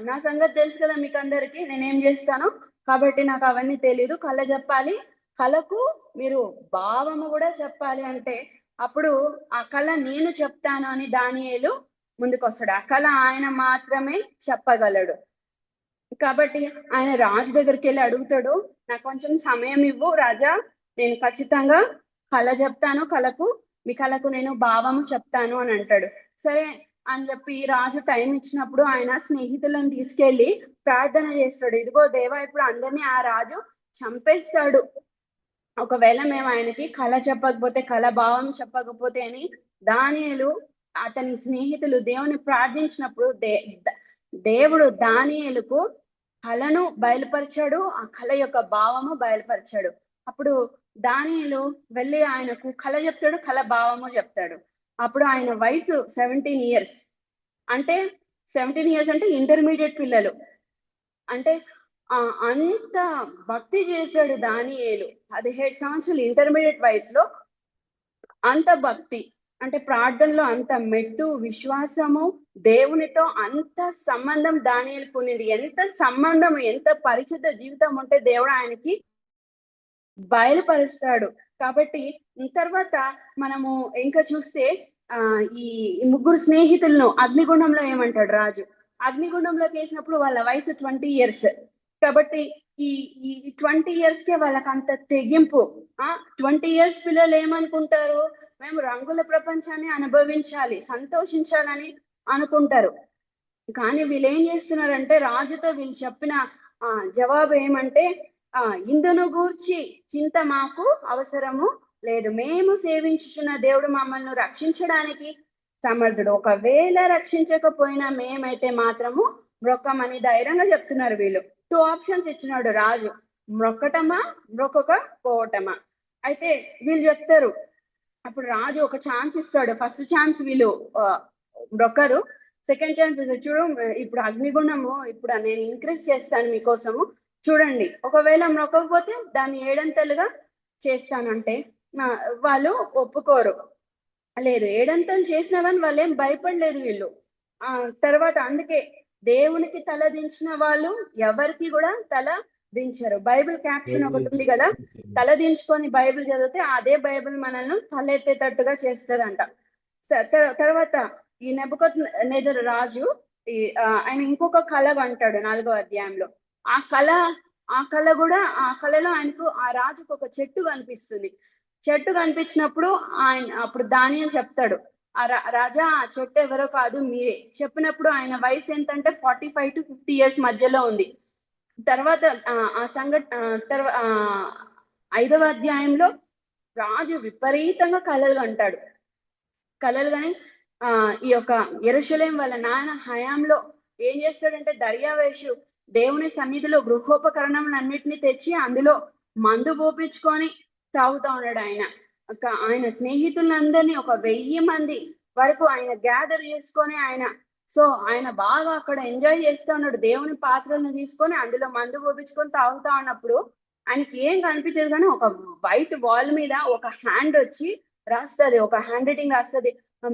నా సంగతి తెలుసు కదా మీకు అందరికీ, నేనేం చేస్తాను, కాబట్టి నాకు అవన్నీ తెలీదు, కళ చెప్పాలి, కళకు మీరు భావము కూడా చెప్పాలి అంటే అప్పుడు ఆ కళ నేను చెప్తాను అని దానియేలు ముందుకు వస్తాడు. ఆ కళ ఆయన మాత్రమే చెప్పగలడు. కాబట్టి ఆయన రాజు దగ్గరికి వెళ్ళి అడుగుతాడు, నాకు కొంచెం సమయం ఇవ్వు రాజా, నేను ఖచ్చితంగా కళ చెప్తాను, మీ కళకు నేను భావము చెప్తాను అని అంటాడు. సరే, అని చెప్పి రాజు టైం ఇచ్చినప్పుడు ఆయన స్నేహితులను తీసుకెళ్లి ప్రార్థన చేస్తాడు. ఇదిగో దేవా, ఇప్పుడు అందరినీ ఆ రాజు చంపేస్తాడు, ఒకవేళ మేము ఆయనకి కళ చెప్పకపోతే, కళ భావం చెప్పకపోతే అని దానియేలు అతని స్నేహితులు దేవుని ప్రార్థించినప్పుడు దేవుడు దానియేలుకు కళను బయలుపరిచాడు, ఆ కళ యొక్క భావము బయలుపరిచాడు. అప్పుడు దానియేలు వెళ్ళి ఆయనకు కళ చెప్తాడు, కళ భావము చెప్తాడు. అప్పుడు ఆయన వయసు 17 years. అంటే 17 years అంటే ఇంటర్మీడియట్ పిల్లలు. అంటే అంత భక్తి చేశాడు దానియేలు. 17 సంవత్సరాలు ఇంటర్మీడియట్ వయసులో అంత భక్తి, అంటే ప్రార్థనలో అంత మెట్టు, విశ్వాసము, దేవునితో అంత సంబంధం దానియేలుకు ఉన్నది. ఎంత సంబంధం, ఎంత పరిశుద్ధ జీవితం ఉంటే దేవుడు ఆయనకి బయలుపరుస్తాడు. కాబట్టి తర్వాత మనము ఇంకా చూస్తే ఈ ముగ్గురు స్నేహితులను అగ్నిగుండంలో ఏమంటాడు రాజు, అగ్నిగుండంలోకి వేసినప్పుడు వాళ్ళ వయసు 20 years. కాబట్టి ఈ 20 years కే వాళ్ళకి అంత తెగింపు. 20 years పిల్లలు ఏమనుకుంటారు, మేము రంగుల ప్రపంచాన్ని అనుభవించాలి, సంతోషించాలని అనుకుంటారు. కానీ వీళ్ళు ఏం చేస్తున్నారంటే, రాజుతో వీళ్ళు చెప్పిన జవాబు ఏమంటే, ఇందును గూర్చి చింత మాకు అవసరము లేదు, మేము సేవించుచున్న దేవుడు మమ్మల్ని రక్షించడానికి సమర్థుడు, ఒకవేళ రక్షించకపోయినా మేమైతే మాత్రము మ్రొక్కమని ధైర్యంగా చెప్తున్నారు వీళ్ళు. 2 options ఇచ్చినాడు రాజు, మ్రొక్కటమా మ్రొక్కకపోవటమా. అయితే వీళ్ళు చెప్తారు, అప్పుడు రాజు ఒక ఛాన్స్ ఇస్తాడు. ఫస్ట్ ఛాన్స్ వీళ్ళు మ్రొక్కరు, సెకండ్ ఛాన్స్ చూడు, ఇప్పుడు అగ్నిగుండము ఇప్పుడు నేను ఇంక్రీజ్ చేస్తాను మీకోసము, చూడండి, ఒకవేళ మ్రొక్కకపోతే దాన్ని 7 చేస్తానంటే వాళ్ళు ఒప్పుకోరు. లేదు, 7 చేసినా కానీ వాళ్ళు ఏం భయపడలేదు వీళ్ళు. తర్వాత అందుకే దేవునికి తల దించిన వాళ్ళు ఎవరికి కూడా తల దించరు. బైబిల్ క్యాప్షన్ ఒకటి ఉంది కదా, తల దించుకొని బైబిల్ చదివితే అదే బైబిల్ మనల్ని తలెత్తేటట్టుగా చేస్తుందంట. తర్వాత ఈ నెబుకద్నెజరు రాజు ఆయన ఇంకొక కళ అంటాడు 4వ అధ్యాయంలో. ఆ కళ కూడా, ఆ కళలో ఆయనకు ఆ రాజుకు ఒక చెట్టు కనిపిస్తుంది. చెట్టు కనిపించినప్పుడు అప్పుడు దానియేలు చెప్తాడు, రాజా ఆ చెట్టు ఎవరో కాదు మీరే. చెప్పినప్పుడు ఆయన వయసు ఎంతంటే 45 to 50 years మధ్యలో ఉంది. తర్వాత ఆ సంఘటన 5వ అధ్యాయంలో రాజు విపరీతంగా కళలు అంటాడు. కళలు కానీ ఈ యొక్క యెరూషలేం వాళ్ళ నాయన హయాంలో ఏం చేస్తాడంటే, దర్యావేషు దేవుని సన్నిధిలో గృహోపకరణములన్నిటిని తెచ్చి అందులో మందు పోపించుకొని తాగుతా ఉన్నాడు. ఆయన స్నేహితులందరినీ 1000 మంది వరకు ఆయన గ్యాదర్ చేసుకొని ఆయన బాగా అక్కడ ఎంజాయ్ చేస్తూ ఉన్నాడు. దేవుని పాత్రలను తీసుకొని అందులో మందు పోపించుకొని తాగుతా ఉన్నప్పుడు ఆయనకి ఏం కనిపించదు, కానీ ఒక వైట్ వాల్ మీద ఒక హ్యాండ్ వచ్చి రాస్తుంది, ఒక హ్యాండ్ రైటింగ్ రాస్తుంది,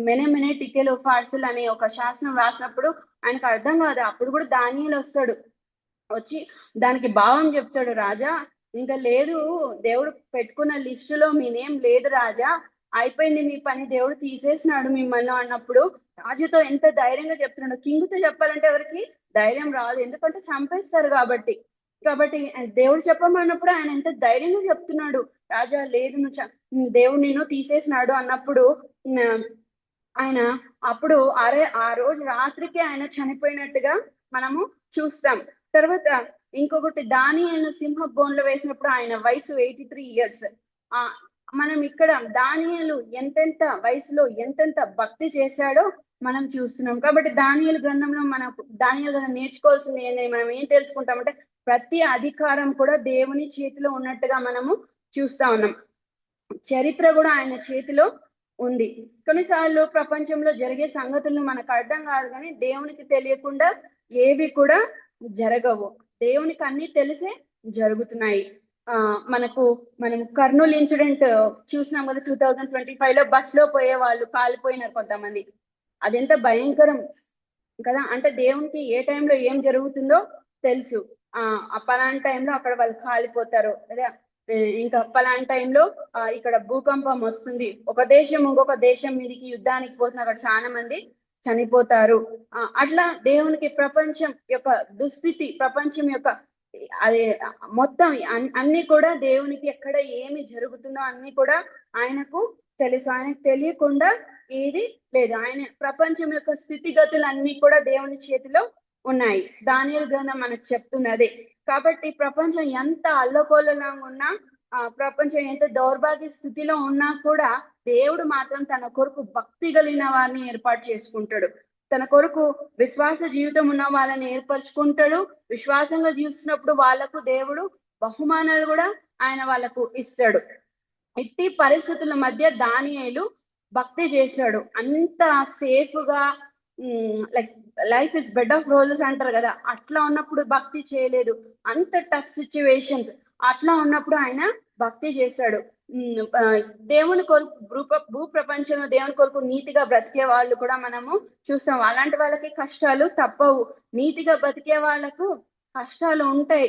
మెనే టికెలు ఫార్సిల్ అనే ఒక శాసనం రాసినప్పుడు ఆయనకు అర్థం కాదు. అప్పుడు కూడా దానియేలు వస్తాడు, వచ్చి దానికి భావం చెప్తాడు, రాజా ఇంకా లేదు, దేవుడు పెట్టుకున్న లిస్టులో మీ నేమ్ లేదు రాజా, అయిపోయింది మీ పని, దేవుడు తీసేసినాడు మిమ్మల్ని అన్నప్పుడు రాజుతో ఎంత ధైర్యంగా చెప్తున్నాడు. కింగ్తో చెప్పాలంటే ఎవరికి ధైర్యం రాదు, ఎందుకంటే చంపేస్తారు కాబట్టి. దేవుడు చెప్పమన్నప్పుడు ఆయన ఎంత ధైర్యంగా చెప్తున్నాడు, రాజా లేదు దేవుడు నిన్ను తీసేసినాడు అన్నప్పుడు ఆయన అప్పుడు ఆ రోజు రాత్రికి ఆయన చనిపోయినట్టుగా మనము చూస్తాం. తర్వాత ఇంకొకటి, దానియేలు సింహ బోన్లో వేసినప్పుడు ఆయన వయసు 83 years. మనం ఇక్కడ దానియేలు ఎంతెంత వయసులో ఎంతెంత భక్తి చేశాడో మనం చూస్తున్నాం. కాబట్టి దానియేలు గ్రంథంలో దానియేలు గ్రంథం నేర్చుకోవాల్సింది ఏంటి, మనం ఏం తెలుసుకుంటామంటే, ప్రతి అధికారం కూడా దేవుని చేతిలో ఉన్నట్టుగా మనము చూస్తా ఉన్నాం. చరిత్ర కూడా ఆయన చేతిలో ఉంది. కొన్నిసార్లు ప్రపంచంలో జరిగే సంగతులను మనకు అర్థం కాదు, కానీ దేవునికి తెలియకుండా ఏవి కూడా జరగవు. దేవునికి అన్ని తెలిసే జరుగుతున్నాయి. మనం కర్నూలు ఇన్సిడెంట్ చూసినాం కదా, 2025లో బస్సులో పోయే వాళ్ళు కాలిపోయినారు కొంతమంది. అదెంత భయంకరం కదా. అంటే దేవునికి ఏ టైంలో ఏం జరుగుతుందో తెలుసు. పలానా టైంలో అక్కడ వాళ్ళు కాలిపోతారు, లేదా ఇంకా పలానా టైంలో ఇక్కడ భూకంపం వస్తుంది, ఒక దేశం ఇంకొక దేశం మీదకి యుద్ధానికి పోతున్న అక్కడ చాలా మంది చనిపోతారు. అట్లా దేవునికి ప్రపంచం యొక్క దుస్థితి, ప్రపంచం యొక్క అది మొత్తం అన్ని కూడా దేవునికి ఎక్కడ ఏమి జరుగుతుందో అన్ని కూడా ఆయనకు తెలుసు. ఆయనకు తెలియకుండా ఏది లేదు. ఆయన ప్రపంచం యొక్క స్థితిగతులన్నీ కూడా దేవుని చేతిలో ఉన్నాయి. దానియేలు గ్రంథం మనకు చెప్తున్నది. కాబట్టి ప్రపంచం ఎంత అల్లకల్లోలంగా ఉన్నా, ప్రపంచం ఎంత దౌర్భాగ్య స్థితిలో ఉన్నా కూడా దేవుడు మాత్రం తన కొరకు భక్తి కలిగిన వారిని ఏర్పాటు చేసుకుంటాడు. తన కొరకు విశ్వాస జీవితం ఉన్న వాళ్ళని ఏర్పరచుకుంటాడు. విశ్వాసంగా జీవిస్తున్నప్పుడు వాళ్ళకు దేవుడు బహుమానాలు కూడా ఆయన వాళ్ళకు ఇస్తాడు. ఇట్టి పరిస్థితుల మధ్య దానియేలు భక్తి చేశాడు. అంత సేఫ్ గా like life is bed of roses అంటారు కదా, అట్లా ఉన్నప్పుడు భక్తి చేయలేదు. అంత టఫ్ సిచ్యువేషన్స్ అట్లా ఉన్నప్పుడు ఆయన భక్తి చేశాడు. దేవుని కొరకు భూ ప్రపంచంలో దేవుని కొరకు నీతిగా బ్రతికే వాళ్ళు కూడా మనము చూస్తాం. అలాంటి వాళ్ళకి కష్టాలు తప్పవు. నీతిగా బ్రతికే వాళ్ళకు కష్టాలు ఉంటాయి.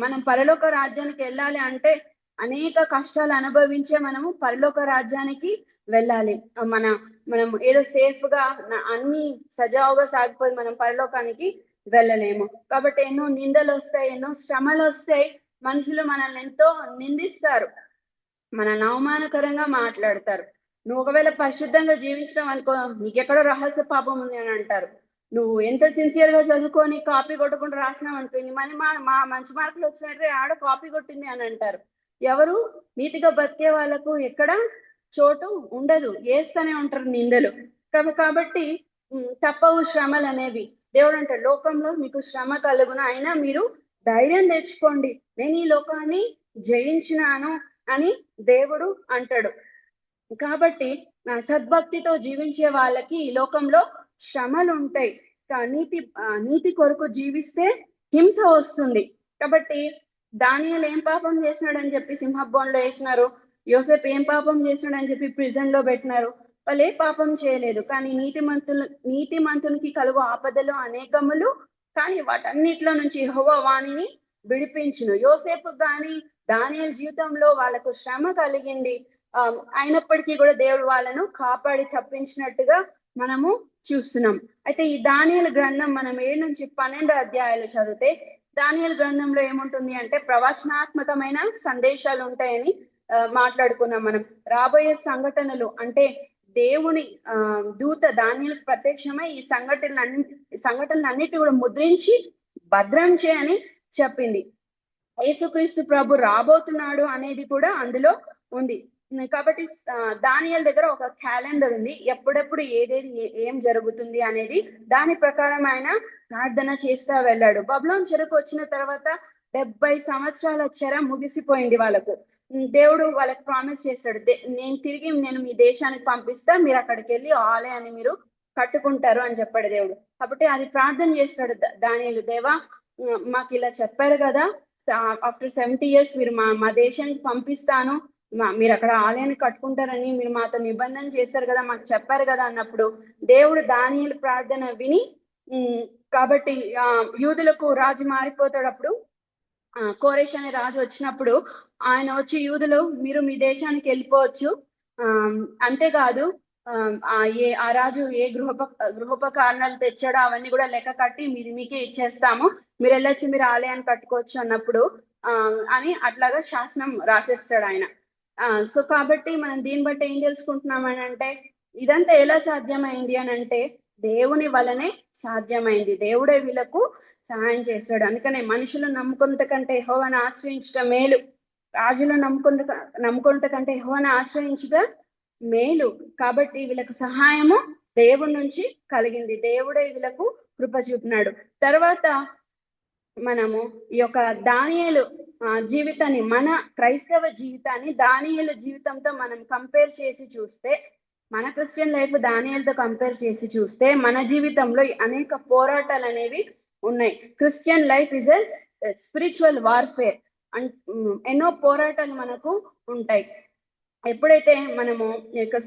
మనం పరలోక రాజ్యానికి వెళ్ళాలి అంటే అనేక కష్టాలు అనుభవించే మనము పరలోక రాజ్యానికి వెళ్ళాలి. మనం ఏదో సేఫ్ గా అన్ని సజావుగా సాగిపోయి మనం పరలోకానికి వెళ్ళలేము. కాబట్టి ఎన్నో నిందలు వస్తాయి, ఎన్నో శ్రమలు వస్తాయి. మనుషులు మనల్ని ఎంతో నిందిస్తారు, మనల్ని అవమానకరంగా మాట్లాడతారు. నువ్వు ఒకవేళ పరిశుద్ధంగా జీవించడం అనుకో, నీకెక్కడో రహస్య పాపం ఉంది అని అంటారు. నువ్వు ఎంత సిన్సియర్ గా చదువుకొని కాపీ కొట్టకుండా రాసినావు అనుకో, మళ్ళీ మా మంచి మార్కులు వచ్చినట్టే ఆడ కాపీ కొట్టింది అని అంటారు. ఎవరు నీతిగా బతికే వాళ్ళకు ఎక్కడ చోటు ఉండదు, వేస్తూనే ఉంటారు నిందలు. కాబట్టి తప్పవు శ్రమలు అనేవి. దేవుడు అంటే లోకంలో మీకు శ్రమ కలుగున, అయినా మీరు ధైర్యం తెచ్చుకోండి, నేను ఈ లోకాన్ని జయించినాను అని దేవుడు అంటాడు. కాబట్టి సద్భక్తితో జీవించే వాళ్ళకి ఈ లోకంలో శ్రమలు ఉంటాయి. నీతి కొరకు జీవిస్తే హింస వస్తుంది. కాబట్టి దానియేలు ఏం పాపం చేసినాడని చెప్పి సింహబోన్లో వేసినారు. యోసేపు ఏం పాపం చేసినాడని చెప్పి ప్రిజన్ లో పెట్టినారు. వాళ్ళు ఏ పాపం చేయలేదు, కానీ నీతిమంతునికి కలుగు ఆపదలు అనేకములు, కానీ వాటన్నిటిలో నుంచి యెహోవా వాణిని విడిపించును. యోసేపు కానీ దానియేలు జీవితంలో వాళ్ళకు శ్రమ కలిగింది, అయినప్పటికీ కూడా దేవుడు వాళ్ళను కాపాడి తప్పించినట్టుగా మనము చూస్తున్నాం. అయితే ఈ దానియేలు గ్రంథం మనం 7 నుంచి 12 అధ్యాయాలు చదివితే దానియేలు గ్రంథంలో ఏముంటుంది అంటే ప్రవచనాత్మకమైన సందేశాలు ఉంటాయని మాట్లాడుకున్నాం మనం. రాబోయే సంఘటనలు అంటే దేవుని దూత దానియేలుకు ప్రత్యక్షమై ఈ సంఘటనలన్నిటి కూడా ముద్రించి భద్రం చేయని చెప్పింది. యేసుక్రీస్తు ప్రభు రాబోతున్నాడు అనేది కూడా అందులో ఉంది. కాబట్టి దానియేలు దగ్గర ఒక క్యాలెండర్ ఉంది, ఎప్పుడెప్పుడు ఏం జరుగుతుంది అనేది. దాని ప్రకారం ఆయన ప్రార్థన చేస్తా వెళ్ళాడు. బబులోను చెరకు వచ్చిన తర్వాత 70 సంవత్సరాల చెర ముగిసిపోయింది వాళ్ళకు. దేవుడు వాళ్ళకి ప్రామిస్ చేస్తాడు, నేను మీ దేశానికి పంపిస్తా, మీరు అక్కడికి వెళ్ళి ఆలయాన్ని మీరు కట్టుకుంటారు అని చెప్పాడు దేవుడు. కాబట్టి అది ప్రార్థన చేస్తాడు దానియేలు, దేవా మాకు ఇలా చెప్పారు కదా, ఆఫ్టర్ 70 years మీరు మా దేశానికి పంపిస్తాను, మీరు అక్కడ ఆలయాన్ని కట్టుకుంటారని మీరు మాతో నిబంధన చేశారు కదా, మాకు చెప్పారు కదా అన్నప్పుడు దేవుడు దానియేలు ప్రార్థన విని, కాబట్టి యూదులకు రాజు మారిపోతాడు. అప్పుడు కోరేష్ అనే రాజు వచ్చినప్పుడు ఆయన వచ్చి, యూదులు మీరు మీ దేశానికి వెళ్ళిపోవచ్చు, అంతేకాదు ఆ రాజు ఏ గృహోపకరణాలు తెచ్చాడో అవన్నీ కూడా లెక్క కట్టి మీకే ఇచ్చేస్తాము, మీరు వెళ్ళొచ్చి మీరు ఆలయాన్ని కట్టుకోవచ్చు అన్నప్పుడు అని అట్లాగా శాసనం రాసేస్తాడు ఆయన. సో కాబట్టి మనం దీన్ని బట్టి ఏం తెలుసుకుంటున్నామని అంటే ఇదంతా ఎలా సాధ్యమైంది అని అంటే దేవుని వలనే సాధ్యమైంది. దేవుడే వీళ్ళకు సహాయం చేస్తాడు. అందుకనే మనుషులు నమ్ముకుంట కంటే యెహోవాను ఆశ్రయించడం మేలు, రాజులు నమ్ముకుంట కంటే యెహోవాను ఆశ్రయించడం మేలు. కాబట్టి వీళ్ళకు సహాయము దేవుడి నుంచి కలిగింది, దేవుడే వీళ్ళకు కృప చూపినాడు. తర్వాత మనము ఈ యొక్క దానియేలు జీవితాన్ని, మన క్రైస్తవ జీవితాన్ని దానియేలు జీవితంతో మనం కంపేర్ చేసి చూస్తే, మన క్రిస్టియన్ లైఫ్ దానియేలుతో కంపేర్ చేసి చూస్తే మన జీవితంలో అనేక పోరాటాలు అనేవి ఉన్నాయి. Christian life is a spiritual warfare. ఎన్నో పోరాటాలు మనకు ఉంటాయి. ఎప్పుడైతే మనము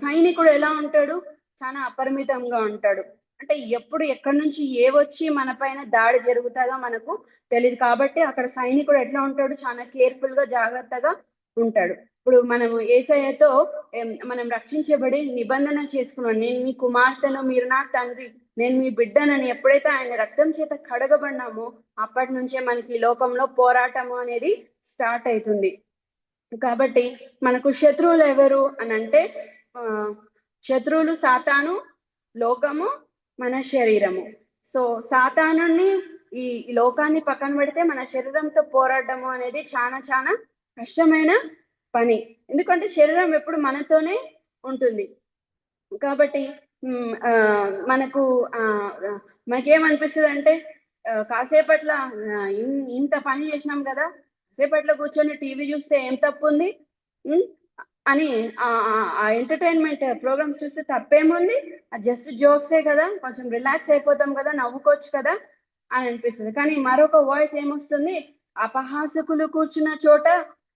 సైనికుడు ఎలా ఉంటాడు, చాలా అపరిమితంగా ఉంటాడు. అంటే ఎప్పుడు ఎక్కడి నుంచి వచ్చి మన పైన దాడి జరుగుతుందో మనకు తెలియదు. కాబట్టి అక్కడ సైనికుడు ఎట్లా ఉంటాడు, చాలా కేర్ఫుల్ గా జాగ్రత్తగా ఉంటాడు. ఇప్పుడు మనము యేసయ్యతో మనం రక్షించబడి నిబంధన చేసుకున్నాం, నేను మీ కుమార్తెను, మీరు నా తండ్రి, నేను మీ బిడ్డనని ఎప్పుడైతే ఆయన రక్తం చేత కడగబడినామో అప్పటి నుంచే మనకి ఈ లోకంలో పోరాటము అనేది స్టార్ట్ అవుతుంది. కాబట్టి మనకు శత్రువులు ఎవరు అని అంటే శత్రువులు సాతాను, లోకము, మన శరీరము. సో సాతానుని ఈ లోకాన్ని పక్కన పెడితే మన శరీరంతో పోరాడము అనేది చాలా చాలా కష్టమైన పని. ఎందుకంటే శరీరం ఎప్పుడు మనతోనే ఉంటుంది. కాబట్టి మనకు మనకేమనిపిస్తుంది అంటే కాసేపట్ల ఇంత పని చేసినాం కదా, కాసేపట్ల కూర్చొని టీవీ చూస్తే ఏం తప్పు ఉంది అని ఆ ఎంటర్టైన్మెంట్ ప్రోగ్రామ్స్ చూస్తే తప్పేముంది, జస్ట్ జోక్సే కదా, కొంచెం రిలాక్స్ అయిపోతాం కదా, నవ్వుకోవచ్చు కదా అని అనిపిస్తుంది. కానీ మరొక వాయిస్ ఏమొస్తుంది, అపహాసకులు కూర్చున్న చోట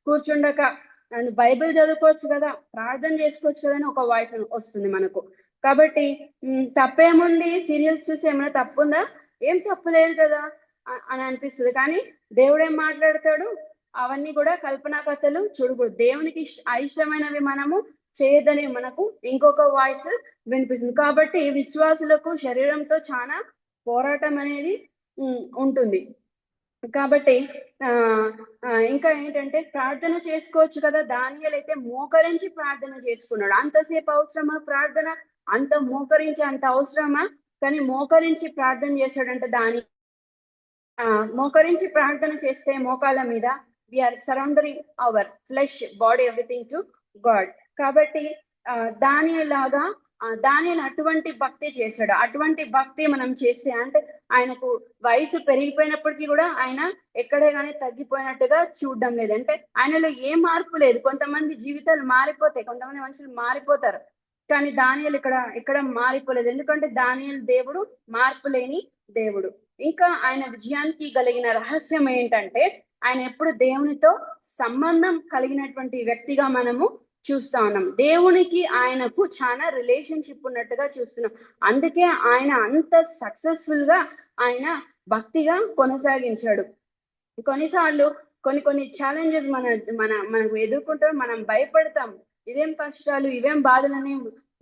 కూర్చుండక బైబిల్ చదువుకోవచ్చు కదా, ప్రార్థన చేసుకోవచ్చు కదా అని ఒక వాయిస్ వస్తుంది మనకు. కాబట్టి తప్పేముంది, సీరియల్స్ చూసి ఏమైనా తప్పుందా, ఏం తప్పు లేదు కదా అని అనిపిస్తుంది. కానీ దేవుడు ఏం మాట్లాడతాడు, అవన్నీ కూడా కల్పనా కథలు, చూడకూడదు, దేవునికి అయిష్టమైనవి మనము చేయదని మనకు ఇంకొక వాయిస్ వినిపిస్తుంది. కాబట్టి విశ్వాసులకు శరీరంతో చాలా పోరాటం అనేది ఉంటుంది. కాబట్టి ఇంకా ఏంటంటే ప్రార్థన చేసుకోవచ్చు కదా, దానియేలు అయితే మోకరించి ప్రార్థన చేసుకున్నాడు. అంతసేపు అవసరమా ప్రార్థన, అంత మోకరించి అంత అవసరమా? కానీ మోకరించి ప్రార్థన చేశాడంటే మోకరించి ప్రార్థన చేస్తే మోకాళ్ళ మీద we are surrendering our flesh body everything to God. కాబట్టి దానియేలాగా దానియేలు అటువంటి భక్తి చేశాడు. అటువంటి భక్తి మనం చేస్తే అంటే ఆయనకు వయసు పెరిగిపోయినప్పటికీ కూడా ఆయన ఎక్కడే కానీ తగ్గిపోయినట్టుగా చూడడం లేదు. అంటే ఆయనలో ఏ మార్పు లేదు. కొంతమంది జీవితాలు మారిపోతాయి, కొంతమంది మనుషులు మారిపోతారు, కానీ దానియేలు ఇక్కడ మారిపోలేదు. ఎందుకంటే దానియేలు దేవుడు మార్పు లేని దేవుడు. ఇంకా ఆయన విజయానికి కలిగిన రహస్యం ఏంటంటే ఆయన ఎప్పుడు దేవునితో సంబంధం కలిగినటువంటి వ్యక్తిగా మనము చూస్తా ఉన్నాం. దేవునికి ఆయనకు చాలా రిలేషన్షిప్ ఉన్నట్టుగా చూస్తున్నాం. అందుకే ఆయన అంత సక్సెస్ఫుల్ గా ఆయన భక్తిగా కొనసాగించాడు. కొన్నిసార్లు కొన్ని ఛాలెంజెస్ మనకు ఎదుర్కొంటాం, మనం భయపడతాం, ఇదేం కష్టాలు, ఇవేం బాధలని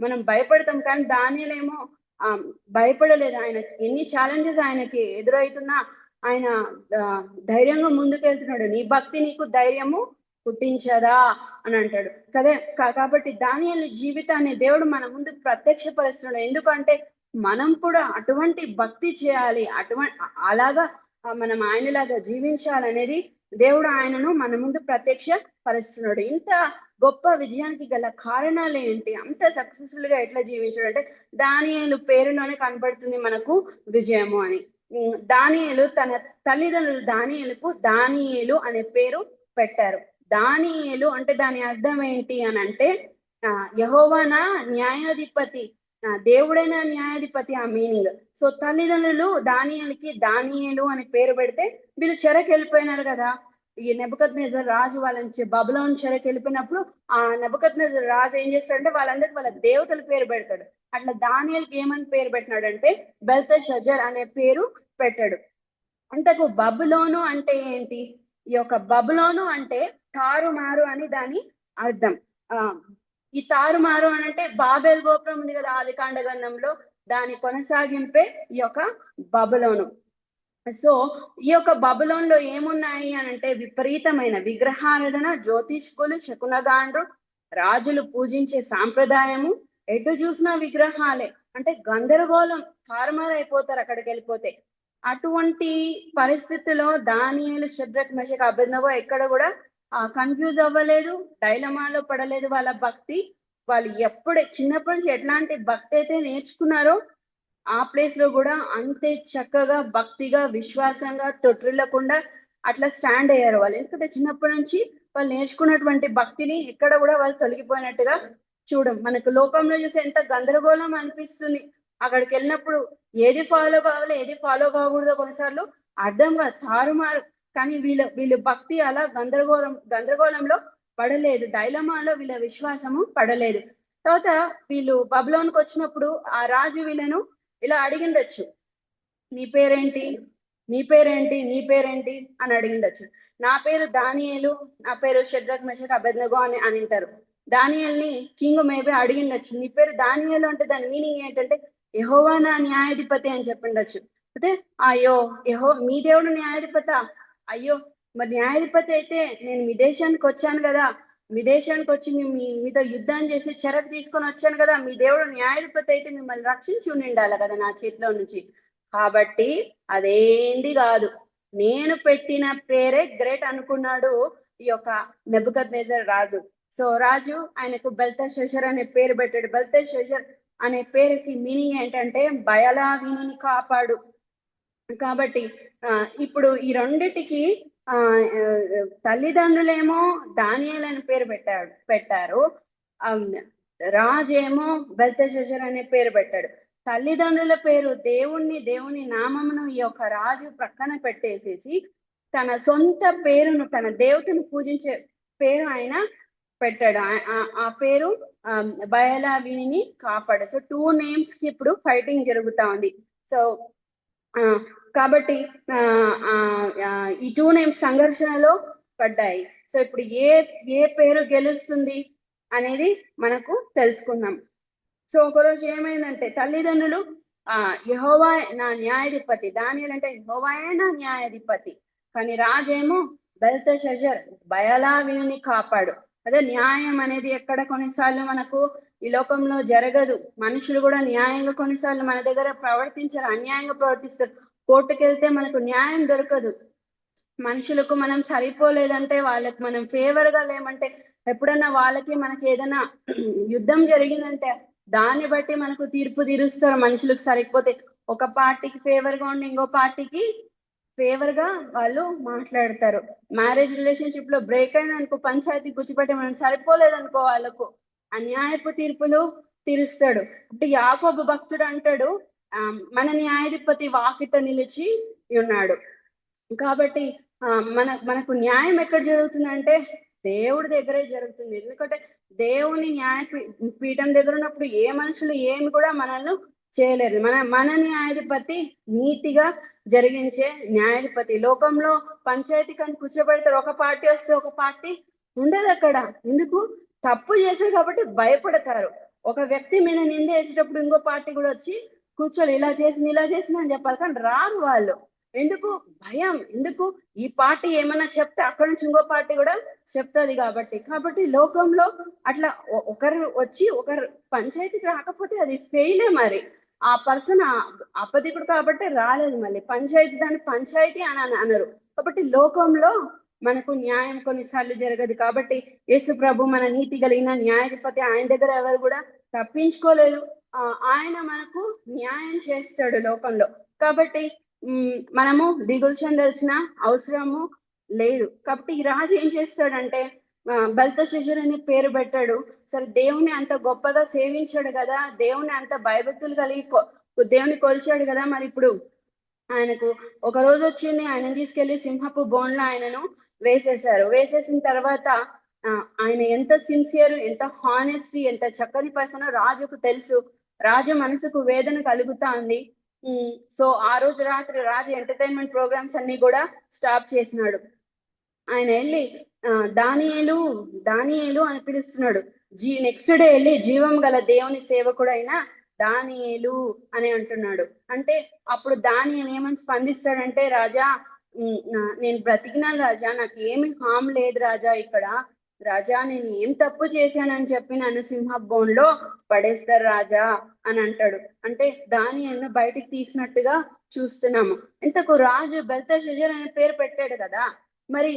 మనం భయపడతాం. కానీ దానియేలేమో భయపడలేదు. ఆయన ఎన్ని ఛాలెంజెస్ ఆయనకి ఎదురవుతున్నా ఆయన ధైర్యంగా ముందుకెళ్తున్నాడు. నీ భక్తి నీకు ధైర్యము పుట్టించదా అని అంటాడు కదా. కాబట్టి దానియేలు జీవితాన్ని దేవుడు మన ముందు ప్రత్యక్షపరుస్తున్నాడు. ఎందుకంటే మనం కూడా అటువంటి భక్తి చేయాలి, అలాగా మనం ఆయనలాగా జీవించాలనేది దేవుడు ఆయనను మన ముందు ప్రత్యక్ష పరుస్తున్నాడు. ఇంత గొప్ప విజయానికి గల కారణాలు ఏంటి, అంత సక్సెస్ఫుల్ గా ఎట్లా జీవించాడు అంటే దానియేలు పేరులోనే కనబడుతుంది మనకు విజయము అని. దానియేలు తన తల్లిదండ్రులు దానియేలుకు దానియేలు అనే పేరు పెట్టారు. దానియేలు అంటే దాని అర్థం ఏంటి అని అంటే యెహోవానా న్యాయాధిపతి, దేవుడైన న్యాయాధిపతి ఆ మీనింగ్. సో తల్లిదండ్రులు దానియేలుకి దానియేలు అని పేరు పెడితే వీళ్ళు చెరకు వెళ్ళిపోయినారు కదా. ఈ నెబుకద్నెజర్ రాజు వాళ్ళని బబులోను చెరకు వెళ్ళిపోయినప్పుడు ఆ నెబుకద్నెజర్ రాజు ఏం చేస్తాడంటే వాళ్ళందరికి వాళ్ళ దేవతల పేరు పెడతాడు. అట్లా దానియేలుకి ఏమని పేరు పెట్టినాడంటే బెల్తెషాజర్ అనే పేరు పెట్టాడు. అంతకు బబులోను అంటే ఏంటి, ఈ యొక్క బబులోను అంటే తారుమారు అని దాని అర్థం. ఈ తారుమారు అని అంటే బాబెల్ గోపురం ఉంది కదా ఆదికాండ గ్రంథంలో, దాని కొనసాగింపే ఈ యొక్క బబులోను. సో ఈ యొక్క బబులోన్లో ఏమున్నాయి అని అంటే విపరీతమైన విగ్రహారాధన, జ్యోతిష్కులు, శకునగాండ్రు, రాజులు పూజించే సాంప్రదాయము, ఎటు చూసినా విగ్రహాలే, అంటే గందరగోళం, తారుమారు అయిపోతారు అక్కడికి వెళ్ళిపోతే. అటువంటి పరిస్థితిలో దానియేలు, షద్రక్, మెషక్, అబేద్నెగో ఎక్కడ కూడా కన్ఫ్యూజ్ అవ్వలేదు, డైలమాలో పడలేదు. వాళ్ళ భక్తి వాళ్ళు చిన్నప్పటి నుంచి ఎట్లాంటి భక్తి అయితే నేర్చుకున్నారో ఆ ప్లేస్ లో కూడా అంతే చక్కగా భక్తిగా విశ్వాసంగా తొట్టిల్లకుండా అట్లా స్టాండ్ అయ్యారు వాళ్ళు. ఎందుకంటే చిన్నప్పటి నుంచి వాళ్ళు నేర్చుకున్నటువంటి భక్తిని ఎక్కడ కూడా వాళ్ళు తొలగిపోయినట్టుగా చూడం. మనకు లోకంలో చూసి ఎంత గందరగోళం అనిపిస్తుంది, అక్కడికి వెళ్ళినప్పుడు ఏది ఫాలో కావాలో ఏది ఫాలో కాకూడదో కొన్నిసార్లు అర్థంగా తారుమారు. కానీ వీళ్ళ భక్తి అలా గందరగోళంలో పడలేదు, డైలమాలో వీళ్ళ విశ్వాసము పడలేదు. తర్వాత వీళ్ళు బబులోనికి వచ్చినప్పుడు ఆ రాజు వీళ్ళను ఇలా అడిగిండొచ్చు, నీ పేరేంటి, నీ పేరేంటి, నీ పేరేంటి అని అడిగిండొచ్చు. నా పేరు దానియేలు, నా పేరు షద్రక్, మెషక్, అబేద్నెగో అని అంటారు. దానియేల్ని కింగ్ మేబీ అడిగిండొచ్చు, నీ పేరు దానియేలు అంటే దాని మీనింగ్ ఏంటంటే యెహోవా నా న్యాయాధిపతి అని చెప్పిండొచ్చు. అయితే మీ దేవుడు న్యాయాధిపత, అయ్యో మరి న్యాయాధిపతి అయితే నేను మీ దేశానికి వచ్చాను కదా, మీ దేశానికి వచ్చి మీతో యుద్ధం చేసి చెరకు తీసుకొని వచ్చాను కదా, మీ దేవుడు న్యాయాధిపతి అయితే మిమ్మల్ని రక్షించి ఉండాలి కదా నా చేతిలో నుంచి. కాబట్టి అదేంది కాదు, నేను పెట్టిన పేరే గ్రేట్ అనుకున్నాడు ఈ యొక్క నెబుకద్నెజర్ రాజు. సో రాజు ఆయనకు బెల్తెషాజర్ అనే పేరు పెట్టాడు. బెల్తెషాజర్ అనే పేరుకి మీనింగ్ ఏంటంటే బయలా వినిని కాపాడు. కాబట్టి ఇప్పుడు ఈ రెండిటికి తల్లిదండ్రులేమో దానియేలు అని పేరు పెట్టారు. రాజేమో బెల్తెషాజర్ అనే పేరు పెట్టాడు. తల్లిదండ్రుల పేరు దేవుని నామమును ఈ యొక్క రాజు ప్రక్కన పెట్టేసేసి తన సొంత పేరును, తన దేవతను పూజించే పేరు ఆయన పెట్టాడు. ఆ పేరు బయలా వినిని కాపాడు. సో 2 names కి ఇప్పుడు ఫైటింగ్ జరుగుతా ఉంది. సో కాబట్టి ఈ 2 names సంఘర్షణలో పడ్డాయి. సో ఇప్పుడు ఏ పేరు గెలుస్తుంది అనేది మనకు తెలుసుకుందాం. సో ఒకరోజు ఏమైందంటే తల్లిదండ్రులు యెహోవా నా న్యాయాధిపతి, దానియేలు అంటే యెహోవాయే నా న్యాయాధిపతి, కానీ రాజేమో బెల్తెషాజర్ బయలా వినిని కాపాడు. అదే న్యాయం అనేది ఎక్కడ కొన్నిసార్లు మనకు ఈ లోకంలో జరగదు. మనుషులు కూడా న్యాయంగా కొన్నిసార్లు మన దగ్గర ప్రవర్తించారు, అన్యాయంగా ప్రవర్తిస్తారు. కోర్టుకు వెళ్తే మనకు న్యాయం దొరకదు. మనుషులకు మనం సరిపోలేదంటే, వాళ్ళకి మనం ఫేవర్ గా లేమంటే, ఎప్పుడన్నా వాళ్ళకి మనకి ఏదైనా యుద్ధం జరిగిందంటే దాన్ని బట్టి మనకు తీర్పు తీరుస్తారు. మనుషులకు సరిపోతే ఒక పార్టీకి ఫేవర్ గా ఉండి ఇంకో పార్టీకి ఫేవర్ గా వాళ్ళు మాట్లాడతారు. మ్యారేజ్ రిలేషన్షిప్ లో బ్రేక్ అయిందనుకో, పంచాయతీ కూర్చిపెట్టి మనం సరిపోలేదనుకో, వాళ్ళకు అన్యాయపు తీర్పులు తీరుస్తాడు. అంటే యాకోబు భక్తుడు అంటాడు, మన న్యాయాధిపతి వాకిట నిలిచి ఉన్నాడు. కాబట్టి మనకు న్యాయం ఎక్కడ జరుగుతుందంటే దేవుడి దగ్గరే జరుగుతుంది. ఎందుకంటే దేవుని న్యాయ పీఠం దగ్గర ఉన్నప్పుడు ఏ మనుషులు ఏమి కూడా మనల్ని చేయలేరు. మన న్యాయాధిపతి నీతిగా జరిగించే న్యాయాధిపతి. లోకంలో పంచాయతీ కానీ కూర్చోబెడతారు, ఒక పార్టీ వస్తే ఒక పార్టీ ఉండదు అక్కడ. ఎందుకు? తప్పు చేశారు కాబట్టి భయపడతారు. ఒక వ్యక్తి మీద నింద వేసేటప్పుడు ఇంకో పార్టీ కూడా వచ్చి కూర్చోలు ఇలా చేసింది అని చెప్పాలి, కానీ రారు వాళ్ళు. ఎందుకు? భయం. ఎందుకు? ఈ పార్టీ ఏమన్నా చెప్తే అక్కడి నుంచి ఇంకో పార్టీ కూడా చెప్తుంది కాబట్టి లోకంలో అట్లా ఒకరు వచ్చి ఒకరు పంచాయతీకి రాకపోతే అది ఫెయిలే. మరి ఆ పర్సన్ అపధికుడు కాబట్టి రాలేదు. మళ్ళీ దాన్ని పంచాయతీ అని అనరు. కాబట్టి లోకంలో మనకు న్యాయం కొన్నిసార్లు జరగదు. కాబట్టి యేసు ప్రభు మన నీతి కలిగిన న్యాయాధిపతి, ఆయన దగ్గర ఎవరు కూడా తప్పించుకోలేదు. ఆయన మనకు న్యాయం చేస్తాడు లోకంలో. కాబట్టి మనము దిగులు చెందాల్సిన అవసరము లేదు. కాబట్టి ఈ రాజు ఏం చేస్తాడంటే బెల్తెషాజర్ అనే పేరు పెట్టాడు. సరే, దేవుని అంత గొప్పగా సేవించాడు కదా, దేవుని అంత భయభక్తులు కలిగి దేవుని కొలిచాడు కదా. మరి ఇప్పుడు ఆయనకు ఒక రోజు వచ్చింది, ఆయన తీసుకెళ్లి సింహపు బోన్లో ఆయనను వేసేసిన తర్వాత ఆయన ఎంత సిన్సియర్, ఎంత హానెస్టీ, ఎంత చక్కని పర్సన్ రాజుకు తెలుసు. రాజు మనసుకు వేదన కలుగుతా ఉంది. సో ఆ రోజు రాత్రి రాజు ఎంటర్టైన్మెంట్ ప్రోగ్రామ్స్ అన్ని కూడా స్టాప్ చేసినాడు. ఆయన వెళ్ళి దానియేలు అని పిలుస్తున్నాడు. నెక్స్ట్ డే వెళ్ళి జీవం గల దేవుని సేవకుడైన దానియేలు అని అంటున్నాడు. అంటే అప్పుడు దానియేలు ఏమని స్పందిస్తాడంటే, రాజా నేను బ్రతికినాను రాజా, నాకు ఏమి హామ్ లేదు రాజా, ఇక్కడ రాజా నేను ఏం తప్పు చేశానని చెప్పి నన్ను సింహ బోన్లో పడేస్తారు రాజా అని అంటాడు. అంటే దానియేలును బయటికి తీసినట్టుగా చూస్తున్నాము. ఇంతకు రాజు బెల్తెషాజర్ అనే పేరు పెట్టాడు కదా, మరి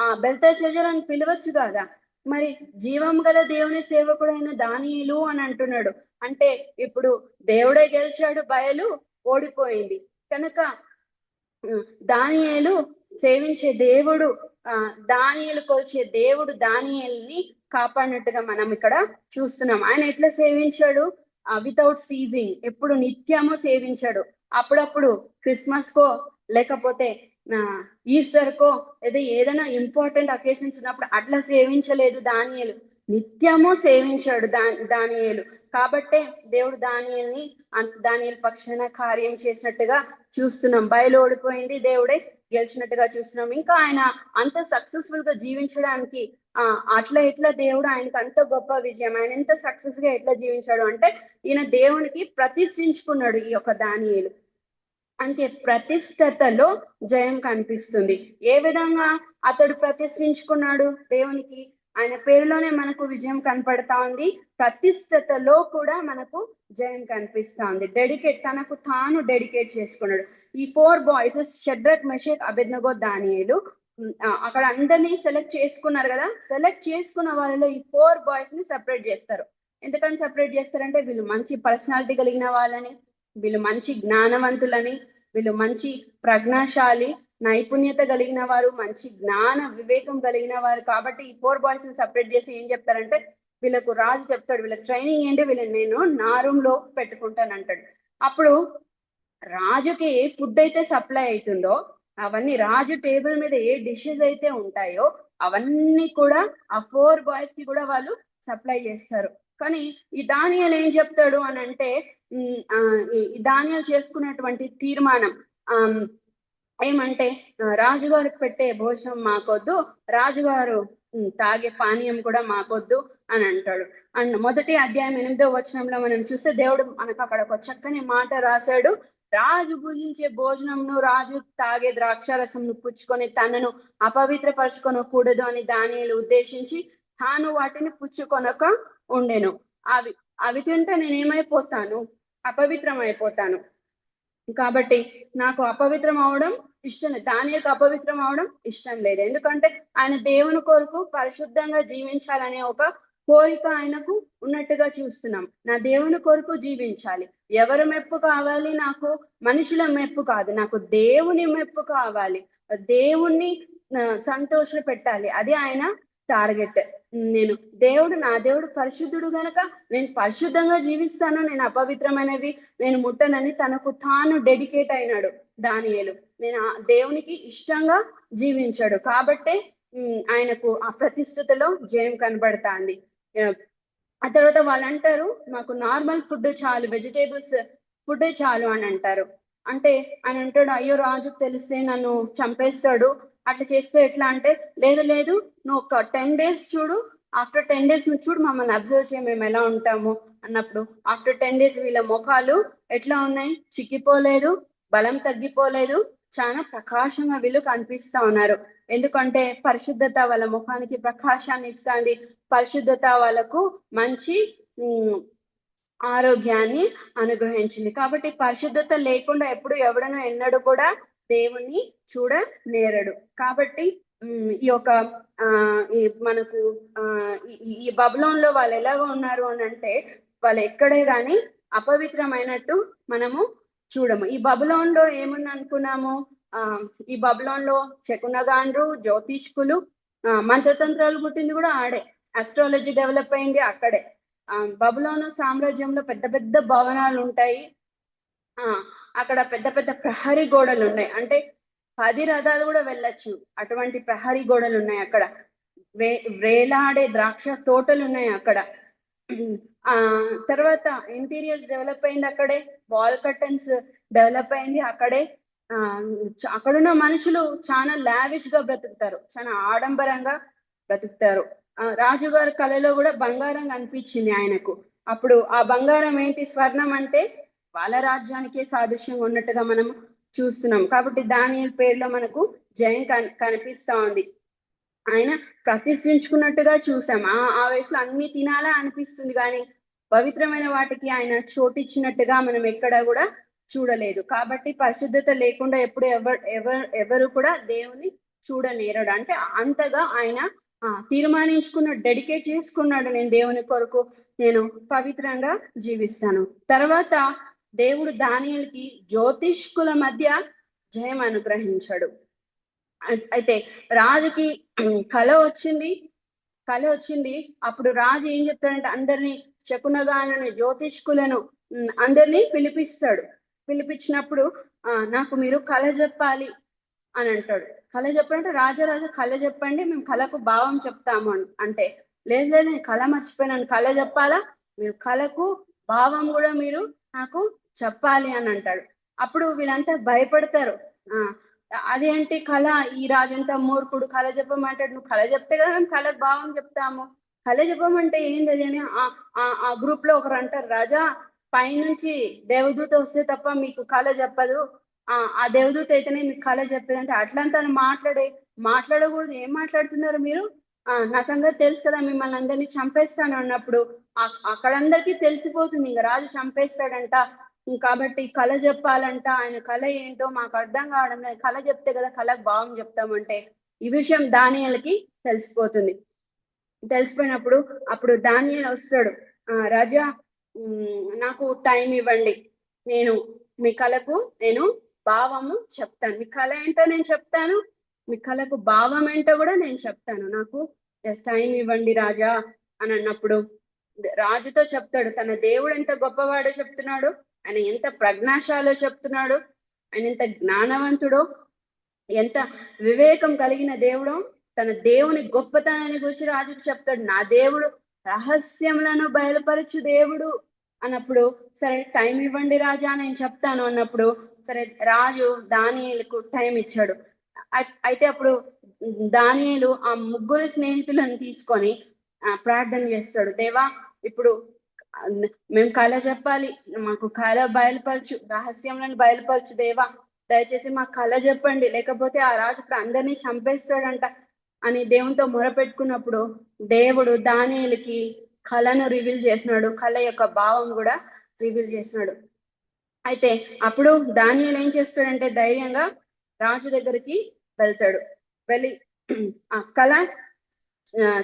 ఆ బెల్తెషాజర్ అని పిలవచ్చు కదా. మరి జీవం గల దేవుని సేవకుడైన దానియేలు అని అంటున్నాడు. అంటే ఇప్పుడు దేవుడే గెలిచాడు, బయలు ఓడిపోయింది కనుక దానియేలు సేవించే దేవుడు, దానియేలు కొలిచే దేవుడు దానియేలుని కాపాడినట్టుగా మనం ఇక్కడ చూస్తున్నాం. ఆయన ఎట్లా సేవించాడు? వితౌట్ సీజింగ్, ఎప్పుడు నిత్యము సేవించాడు. అప్పుడప్పుడు క్రిస్మస్ కో లేకపోతే ఈస్టర్ కో ఏదైనా ఇంపార్టెంట్ అకేషన్స్ ఉన్నప్పుడు అట్లా సేవించలేదు దానియేలు, నిత్యము సేవించాడు దానియేలు. కాబట్టే దేవుడు దానియేలు పక్షాన కార్యం చేసినట్టుగా చూస్తున్నాం. బయలు ఓడిపోయింది, దేవుడే గెలిచినట్టుగా చూస్తున్నాం. ఇంకా ఆయన అంత సక్సెస్ఫుల్ గా జీవించడానికి ఎట్లా దేవుడు ఆయనకు అంత గొప్ప విజయం, ఆయన ఎంత సక్సెస్ గా ఎట్లా జీవించాడు అంటే, ఈయన దేవునికి ప్రతిష్ఠించుకున్నాడు. ఈ యొక్క దానియేలు అంటే ప్రతిష్టతలో జయం కనిపిస్తుంది. ఏ విధంగా అతడు ప్రతిష్ఠించుకున్నాడు దేవునికి? ఆయన పేరులోనే మనకు విజయం కనపడతా ఉంది, ప్రతిష్టతలో కూడా మనకు జయం కనిపిస్తా ఉంది. తనకు తాను డెడికేట్ చేసుకున్నాడు. ఈ 4 బాయ్స్ షడ్రక్, మెషక్, అబేద్నెగో, దానియేలు అక్కడ అందరినీ సెలెక్ట్ చేసుకున్నారు కదా. సెలెక్ట్ చేసుకున్న వాళ్ళలో ఈ 4 బాయ్స్ ని సెపరేట్ చేస్తారు. ఎందుకని సెపరేట్ చేస్తారంటే వీళ్ళు మంచి పర్సనాలిటీ కలిగిన వాళ్ళని, వీళ్ళు మంచి జ్ఞానవంతులని, వీళ్ళు మంచి ప్రజ్ఞాశాలి, నైపుణ్యత కలిగిన వారు, మంచి జ్ఞాన వివేకం కలిగిన వారు. కాబట్టి ఈ 4 బాయ్స్ ని సెపరేట్ చేసి ఏం చెప్తారంటే, వీళ్ళకు రాజు చెప్తాడు, వీళ్ళకి ట్రైనింగ్ ఏంటి, వీళ్ళని నేను నా రూమ్ లో పెట్టుకుంటాను అంటాడు. అప్పుడు రాజుకి ఏ ఫుడ్ అయితే సప్లై అవుతుందో అవన్నీ, రాజు టేబుల్ మీద ఏ డిషెస్ అయితే ఉంటాయో అవన్నీ కూడా ఆ 4 బాయ్స్ కి కూడా వాళ్ళు సప్లై చేస్తారు. కానీ ఈ దానియేలు ఏం చెప్తాడు అని అంటే, ఈ దానియేలు చేసుకున్నటువంటి తీర్మానం ఏమంటే, రాజుగారికి పెట్టే భోజనం మాకొద్దు, రాజుగారు తాగే పానీయం కూడా మాకొద్దు అని అంటాడు. అండ్ మొదటి అధ్యాయం 8వ వచనంలో మనం చూస్తే దేవుడు మనకు అక్కడ ఒక చక్కని మాట రాశాడు. రాజు భుజించే భోజనంను, రాజు తాగే ద్రాక్షారసంను పుచ్చుకొని తనను అపవిత్రపరచుకొనకూడదు అని దానియేలు ఉద్దేశించి తాను వాటిని పుచ్చుకొనక ఉండెను. అవి తింటే నేనేమైపోతాను, అపవిత్రం అయిపోతాను. కాబట్టి నాకు అపవిత్రం అవడం ఇష్టం లేదు, దానియేలుకు అపవిత్రం అవడం ఇష్టం లేదు. ఎందుకంటే ఆయన దేవుని కొరకు పరిశుద్ధంగా జీవించాలనే ఒక కోరిక ఆయనకు ఉన్నట్టుగా చూస్తున్నాం. నా దేవుని కొరకు జీవించాలి. ఎవరి మెప్పు కావాలి నాకు? మనుషుల మెప్పు కాదు, నాకు దేవుని మెప్పు కావాలి. దేవుణ్ణి సంతోష పెట్టాలి, అది ఆయన టార్గెట్. నా దేవుడు పరిశుద్ధుడు గనక నేను పరిశుద్ధంగా జీవిస్తాను, నేను అపవిత్రమైనవి నేను ముట్టనని తనకు తాను డెడికేట్ అయినాడు దానియేలు. నేను దేవునికి ఇష్టంగా జీవించాడు కాబట్టే ఆయనకు ఆ ప్రతిష్ఠతలో జయం కనబడతాంది. ఆ తర్వాత వాళ్ళు అంటారు, మాకు నార్మల్ ఫుడ్ చాలు, వెజిటేబుల్స్ ఫుడ్ చాలు అని అంటారు. అంటే ఆయన అంటాడు, అయ్యో రాజుకు తెలిస్తే నన్ను చంపేస్తాడు, అట్లా చేస్తే ఎట్లా అంటే, లేదు లేదు నువ్వు ఒక 10 days చూడు, ఆఫ్టర్ 10 days నువ్వు చూడు, మమ్మల్ని అబ్జర్వ్ చేయ మేము ఎలా ఉంటాము అన్నప్పుడు ఆఫ్టర్ 10 days వీళ్ళ ముఖాలు ఎట్లా ఉన్నాయి, చిక్కిపోలేదు, బలం తగ్గిపోలేదు, చాలా ప్రకాశంగా వీళ్ళు కనిపిస్తా ఉన్నారు. ఎందుకంటే పరిశుద్ధత వాళ్ళ ముఖానికి ప్రకాశాన్ని ఇస్తుంది, పరిశుద్ధత వాళ్ళకు మంచి ఆరోగ్యాన్ని అనుగ్రహించింది. కాబట్టి పరిశుద్ధత లేకుండా ఎవడను ఎన్నడూ కూడా దేవుణ్ణి చూడనేరడు. కాబట్టి ఈ యొక్క మనకు ఈ బబులోన్లో వాళ్ళు ఎలాగో ఉన్నారు అని అంటే, వాళ్ళు ఎక్కడే గాని అపవిత్రమైనట్టు మనము చూడము. ఈ బబులోన్లో ఏముంది అనుకున్నాము? ఈ బబులోన్లో శకునగాండ్రు, జ్యోతిష్కులు, మంత్రతంత్రాలు పుట్టింది కూడా ఆడే, అస్ట్రాలజీ డెవలప్ అయింది అక్కడే. బబులోను సామ్రాజ్యంలో పెద్ద పెద్ద భవనాలు ఉంటాయి, అక్కడ పెద్ద పెద్ద ప్రహరీ గోడలు ఉన్నాయి, అంటే 10 రథాలు కూడా వెళ్ళొచ్చు అటువంటి ప్రహరీ గోడలు ఉన్నాయి అక్కడ. వేలాడే ద్రాక్ష తోటలు ఉన్నాయి అక్కడ. తర్వాత ఇంటీరియర్స్ డెవలప్ అయింది అక్కడే, వాల్ కర్టన్స్ డెవలప్ అయింది అక్కడే. అక్కడున్న మనుషులు చాలా లావిష్ గా బ్రతుకుతారు, చాలా ఆడంబరంగా బ్రతుకుతారు. రాజుగారి కళలో కూడా బంగారం కనిపించింది ఆయనకు. అప్పుడు ఆ బంగారం ఏంటి? స్వర్ణం. అంటే వాళ్ళ రాజ్యానికే సాదృశ్యంగా ఉన్నట్టుగా మనం చూస్తున్నాం. కాబట్టి దానియేలు పేరులో మనకు జయం కనిపిస్తా ఉంది. ఆయన ప్రతిష్ఠించుకున్నట్టుగా చూసాం. ఆ వయసులో అన్ని తినాలా అనిపిస్తుంది, కానీ పవిత్రమైన వాటికి ఆయన చోటిచ్చినట్టుగా మనం ఎక్కడ కూడా చూడలేదు. కాబట్టి పరిశుద్ధత లేకుండా ఎప్పుడు ఎవరు కూడా దేవుని చూడనేరడు. అంటే అంతగా ఆయన తీర్మానించుకున్నాడు, డెడికేట్ చేసుకున్నాడు, నేను దేవుని కొరకు నేను పవిత్రంగా జీవిస్తాను. తర్వాత దేవుడు దానియేలుకి జ్యోతిష్కుల మధ్య జయం అనుగ్రహించాడు. అయితే రాజుకి కళ వచ్చింది. అప్పుడు రాజు ఏం చెప్తాడంటే, అందరినీ శకునగానని జ్యోతిష్కులను అందరినీ పిలిపించినప్పుడు నాకు మీరు కళ చెప్పాలి అని అంటాడు. కళ చెప్పాలంటే, రాజా కళ చెప్పండి, మేము కళకు భావం చెప్తాము అంటే, లేదు నేను కళ మర్చిపోయినాను, కళ చెప్పాలా, మీరు కళకు భావం కూడా మీరు నాకు చెప్పాలి అని అంటాడు. అప్పుడు వీళ్ళంతా భయపడతారు. అదేంటి కళ, ఈ రాజంతా మూర్ఖుడు, కళ చెప్పమంటాడు, నువ్వు కళ చెప్తే కదా మేము కళకు భావం చెప్తాము, కళ చెప్పమంటే ఏంది అది అని ఆ గ్రూప్ లో ఒకరు అంటారు, రాజా పైనుంచి దేవదూత వస్తే తప్ప మీకు కళ చెప్పదు, ఆ దేవదూత అయితేనే మీకు కళ చెప్పేదంటే, అట్లంతా మాట్లాడకూడదు, ఏం మాట్లాడుతున్నారు మీరు, నా సంగతి తెలుసు కదా, మిమ్మల్ని అందరినీ చంపేస్తాను అన్నప్పుడు అక్కడందరికీ తెలిసిపోతుంది ఇంకా రాజు చంపేస్తాడంట. కాబట్టి కళ చెప్పాలంట, ఆయన కళ ఏంటో మాకు అర్థం కావడం లేదు, కళ చెప్తే కదా కళకు భావం చెప్తామంటే ఈ విషయం దానియేలుకి తెలిసిపోతుంది. తెలిసిపోయినప్పుడు అప్పుడు దానియేలు వస్తాడు, రాజా నాకు టైం ఇవ్వండి, నేను మీ కళకు నేను భావము చెప్తాను, మీ కళ ఏంటో నేను చెప్తాను, మీ కళకు భావం ఏంటో కూడా నేను చెప్తాను, నాకు టైం ఇవ్వండి రాజా అని అన్నప్పుడు రాజుతో చెప్తాడు తన దేవుడు ఎంత గొప్పవాడో చెప్తున్నాడు, ఆయన ఎంత ప్రజ్ఞాశాలో చెప్తున్నాడు, ఆయన ఎంత జ్ఞానవంతుడో, ఎంత వివేకం కలిగిన దేవుడో, తన దేవుని గొప్పతనాన్ని గురించి రాజుకు చెప్తాడు. నా దేవుడు రహస్యములను బయలుపరచు దేవుడు అన్నప్పుడు, సరే టైం ఇవ్వండి రాజా నేను చెప్తాను అన్నప్పుడు, సరే రాజు దానియేలుకు టైం ఇచ్చాడు. అయితే అప్పుడు దానియేలు ఆ ముగ్గురు స్నేహితులను తీసుకొని ప్రార్థన చేస్తాడు, దేవా ఇప్పుడు మేము కళ చెప్పాలి, మాకు కళ బయలుపరచు, రహస్యములను బయలుపరచు దేవా, దయచేసి మా కళ చెప్పండి, లేకపోతే ఆ రాజు అందరినీ చంపేస్తాడంట అని దేవునితో మొరపెట్టుకున్నప్పుడు దేవుడు దానియేలుకి కళను రివీల్ చేసినాడు, కళ యొక్క భావం కూడా రివీల్ చేసినాడు. అయితే అప్పుడు దానియేలు ఏం చేస్తాడంటే ధైర్యంగా రాజు దగ్గరికి వెళ్తాడు, వెళ్ళి ఆ కళ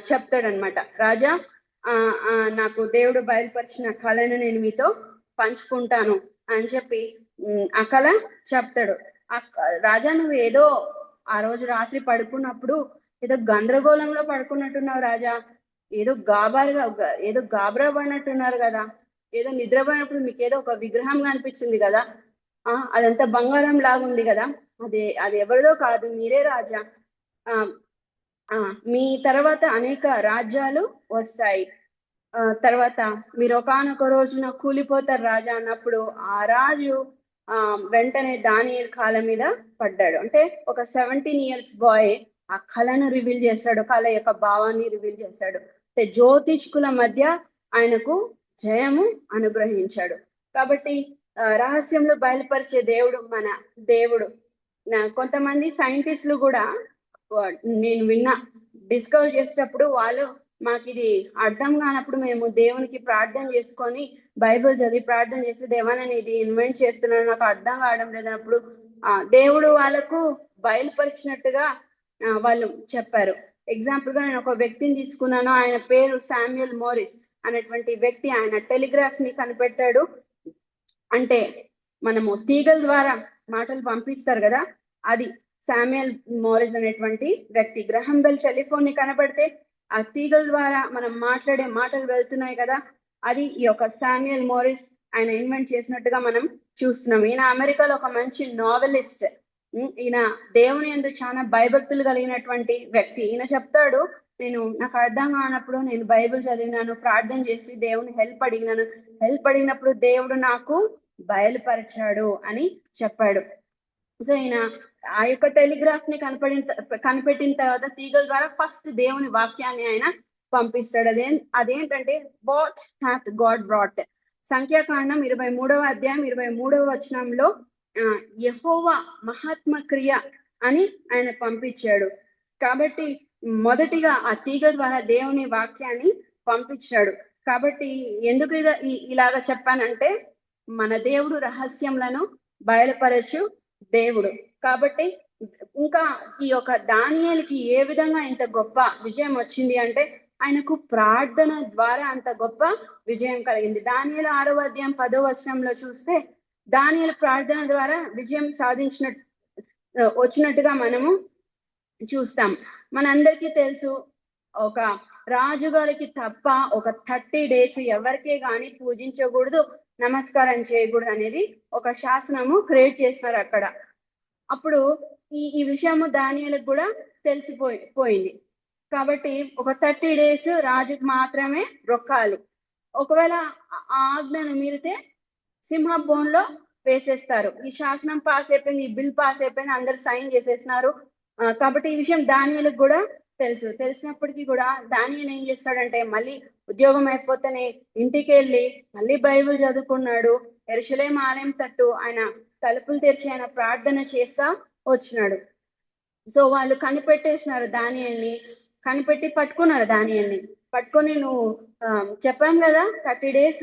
చెప్తాడనమాట, రాజా నాకు దేవుడు బయలుపరిచిన కళను నేను మీతో పంచుకుంటాను అని చెప్పి ఆ కళ చెప్తాడు. రాజా నువ్వు ఏదో ఆ రోజు రాత్రి పడుకున్నప్పుడు ఏదో గందరగోళంలో పడుకున్నట్టున్నావు రాజా, ఏదో గాబరా పడినట్టున్నారు కదా, ఏదో నిద్రపోయినప్పుడు మీకు ఏదో ఒక విగ్రహం కనిపించింది కదా, అదంతా బంగారం లాగా ఉంది కదా, అది ఎవరిదో కాదు, మీరే రాజా, మీ తర్వాత అనేక రాజ్యాలు వస్తాయి, తర్వాత మీరు ఒకానొక రోజున కూలిపోతారు రాజా అన్నప్పుడు ఆ రాజు వెంటనే దానియేలు కాళ్ళ మీద పడ్డాడు. అంటే ఒక 17 years బాయ్ ఆ కళను రివీల్ చేశాడు, కళ యొక్క భావాన్ని రివీల్ చేశాడు. అంటే జ్యోతిష్కుల మధ్య ఆయనకు జయము అనుగ్రహించాడు. కాబట్టి రహస్యంలో బయలుపరిచే దేవుడు మన దేవుడు. కొంతమంది సైంటిస్టులు కూడా నేను విన్నా, డిస్కవర్ చేసేటప్పుడు వాళ్ళు మాకు ఇది అర్థం కానప్పుడు మేము దేవునికి ప్రార్థన చేసుకొని బైబిల్ చదివి ప్రార్థన చేసి దేవా నేను ఇది ఇన్వెంట్ చేస్తున్నాను నాకు అర్థం కావడం లేదన్నప్పుడు దేవుడు వాళ్ళకు బయలుపరిచినట్టుగా వాళ్ళు చెప్పారు. ఎగ్జాంపుల్ గా నేను ఒక వ్యక్తిని తీసుకున్నాను, ఆయన పేరు శామ్యుయల్ మోరిస్ అనేటువంటి వ్యక్తి. ఆయన టెలిగ్రాఫ్ ని కనిపెట్టాడు. అంటే మనము తీగల ద్వారా మాటలు పంపిస్తారు కదా, అది శామ్యుయల్ మోరిస్ అనేటువంటి వ్యక్తి. గ్రహం బెల్ టెలిఫోన్ ని కనబడితే ఆ తీగల ద్వారా మనం మాట్లాడే మాటలు వెళ్తున్నాయి కదా, అది ఈ యొక్క శామ్యుయల్ మోరిస్ ఆయన ఇన్వెంట్ చేసినట్టుగా మనం చూస్తున్నాం. ఈయన అమెరికాలో ఒక మంచి నావెలిస్ట్, ఈయన దేవుని యందు చాలా భయభక్తులు కలిగినటువంటి వ్యక్తి. ఈయన చెప్తాడు, నాకు అర్థం కానప్పుడు నేను బైబిల్ చదివినాను, ప్రార్థన చేసి దేవుని హెల్ప్ అడిగినప్పుడు దేవుడు నాకు బయలుపరిచాడు అని చెప్పాడు. సో ఈయన ఆ యొక్క టెలిగ్రాఫ్ ని కనిపెట్టిన తర్వాత తీగల ద్వారా ఫస్ట్ దేవుని వాక్యాన్ని ఆయన పంపిస్తాడు. అదేంటంటే వాట్ హ్యాత్ గాడ్ బ్రాట్. సంఖ్యాకాండం 23వ అధ్యాయం 23వ వచనంలో యెహోవా మహాత్మ క్రియ అని ఆయన పంపించాడు. కాబట్టి మొదటిగా ఆ తీగ ద్వారా దేవుని వాక్యాన్ని పంపించాడు. కాబట్టి ఎందుకు ఇలాగా చెప్పానంటే మన దేవుడు రహస్యములను బయలుపరచు దేవుడు. కాబట్టి ఇంకా ఈ యొక్క దానియేలుకి ఏ విధంగా ఇంత గొప్ప విజయం వచ్చింది అంటే ఆయనకు ప్రార్థన ద్వారా అంత గొప్ప విజయం కలిగింది. దానియేలు 6వ అధ్యాయం 10వ వచనంలో చూస్తే దానియేలు ప్రార్థన ద్వారా విజయం వచ్చినట్టుగా మనము చూస్తాం. మనందరికీ తెలుసు, ఒక రాజుగారికి తప్ప ఒక 30 days ఎవరికే గాని పూజించకూడదు, నమస్కారం చేయకూడదు అనేది ఒక శాసనము క్రియేట్ చేస్తున్నారు అక్కడ. అప్పుడు ఈ విషయము దానియేలుకు కూడా తెలిసిపోయింది. కాబట్టి ఒక 30 days రాజుకు మాత్రమే రొక్కాలి. ఒకవేళ ఆజ్ఞను మీరితే సింహబోన్లో వేసేస్తారు. ఈ శాసనం పాస్ అయిపోయింది, ఈ బిల్ పాస్ అయిపోయింది, అందరు సైన్ చేసేసినారు. కాబట్టి ఈ విషయం దానియేలుకు కూడా తెలిసినప్పటికీ కూడా దానియేలు ఏం చేస్తాడంటే మళ్ళీ ఉద్యోగం అయిపోతేనే ఇంటికి వెళ్ళి మళ్ళీ బైబిల్ చదువుకున్నాడు. యెరూషలేము ఆలయం తట్టు ఆయన తలుపులు తెరిచి ఆయన ప్రార్థన చేస్తా వచ్చినాడు. సో వాళ్ళు కనిపెట్టేసినారు దానియేలుని. కనిపెట్టి పట్టుకున్నారు దానియల్ని. పట్టుకొని నువ్వు చెప్పాం కదా 30 days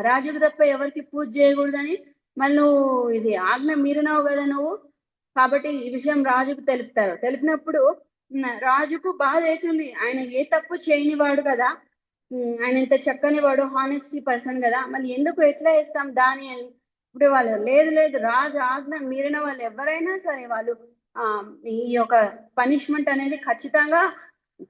రాజుకు తప్ప ఎవరికి పూజ చేయకూడదని, మళ్ళీ నువ్వు ఇది ఆజ్ఞ మీరినావు కదా నువ్వు, కాబట్టి ఈ విషయం రాజుకు తెలుపుతారు. తెలిపినప్పుడు రాజుకు బాధ అవుతుంది. ఆయన ఏ తప్పు చేయని వాడు కదా, ఆయన ఇంత చక్కని వాడు, హానెస్టీ పర్సన్ కదా, మళ్ళీ ఎందుకు ఎట్లా వేస్తాం దానియల్ని? ఇప్పుడు వాళ్ళు లేదు లేదు రాజు ఆజ్ఞ మీరిన వాళ్ళు ఎవరైనా సరే వాళ్ళు ఈ యొక్క పనిష్మెంట్ అనేది ఖచ్చితంగా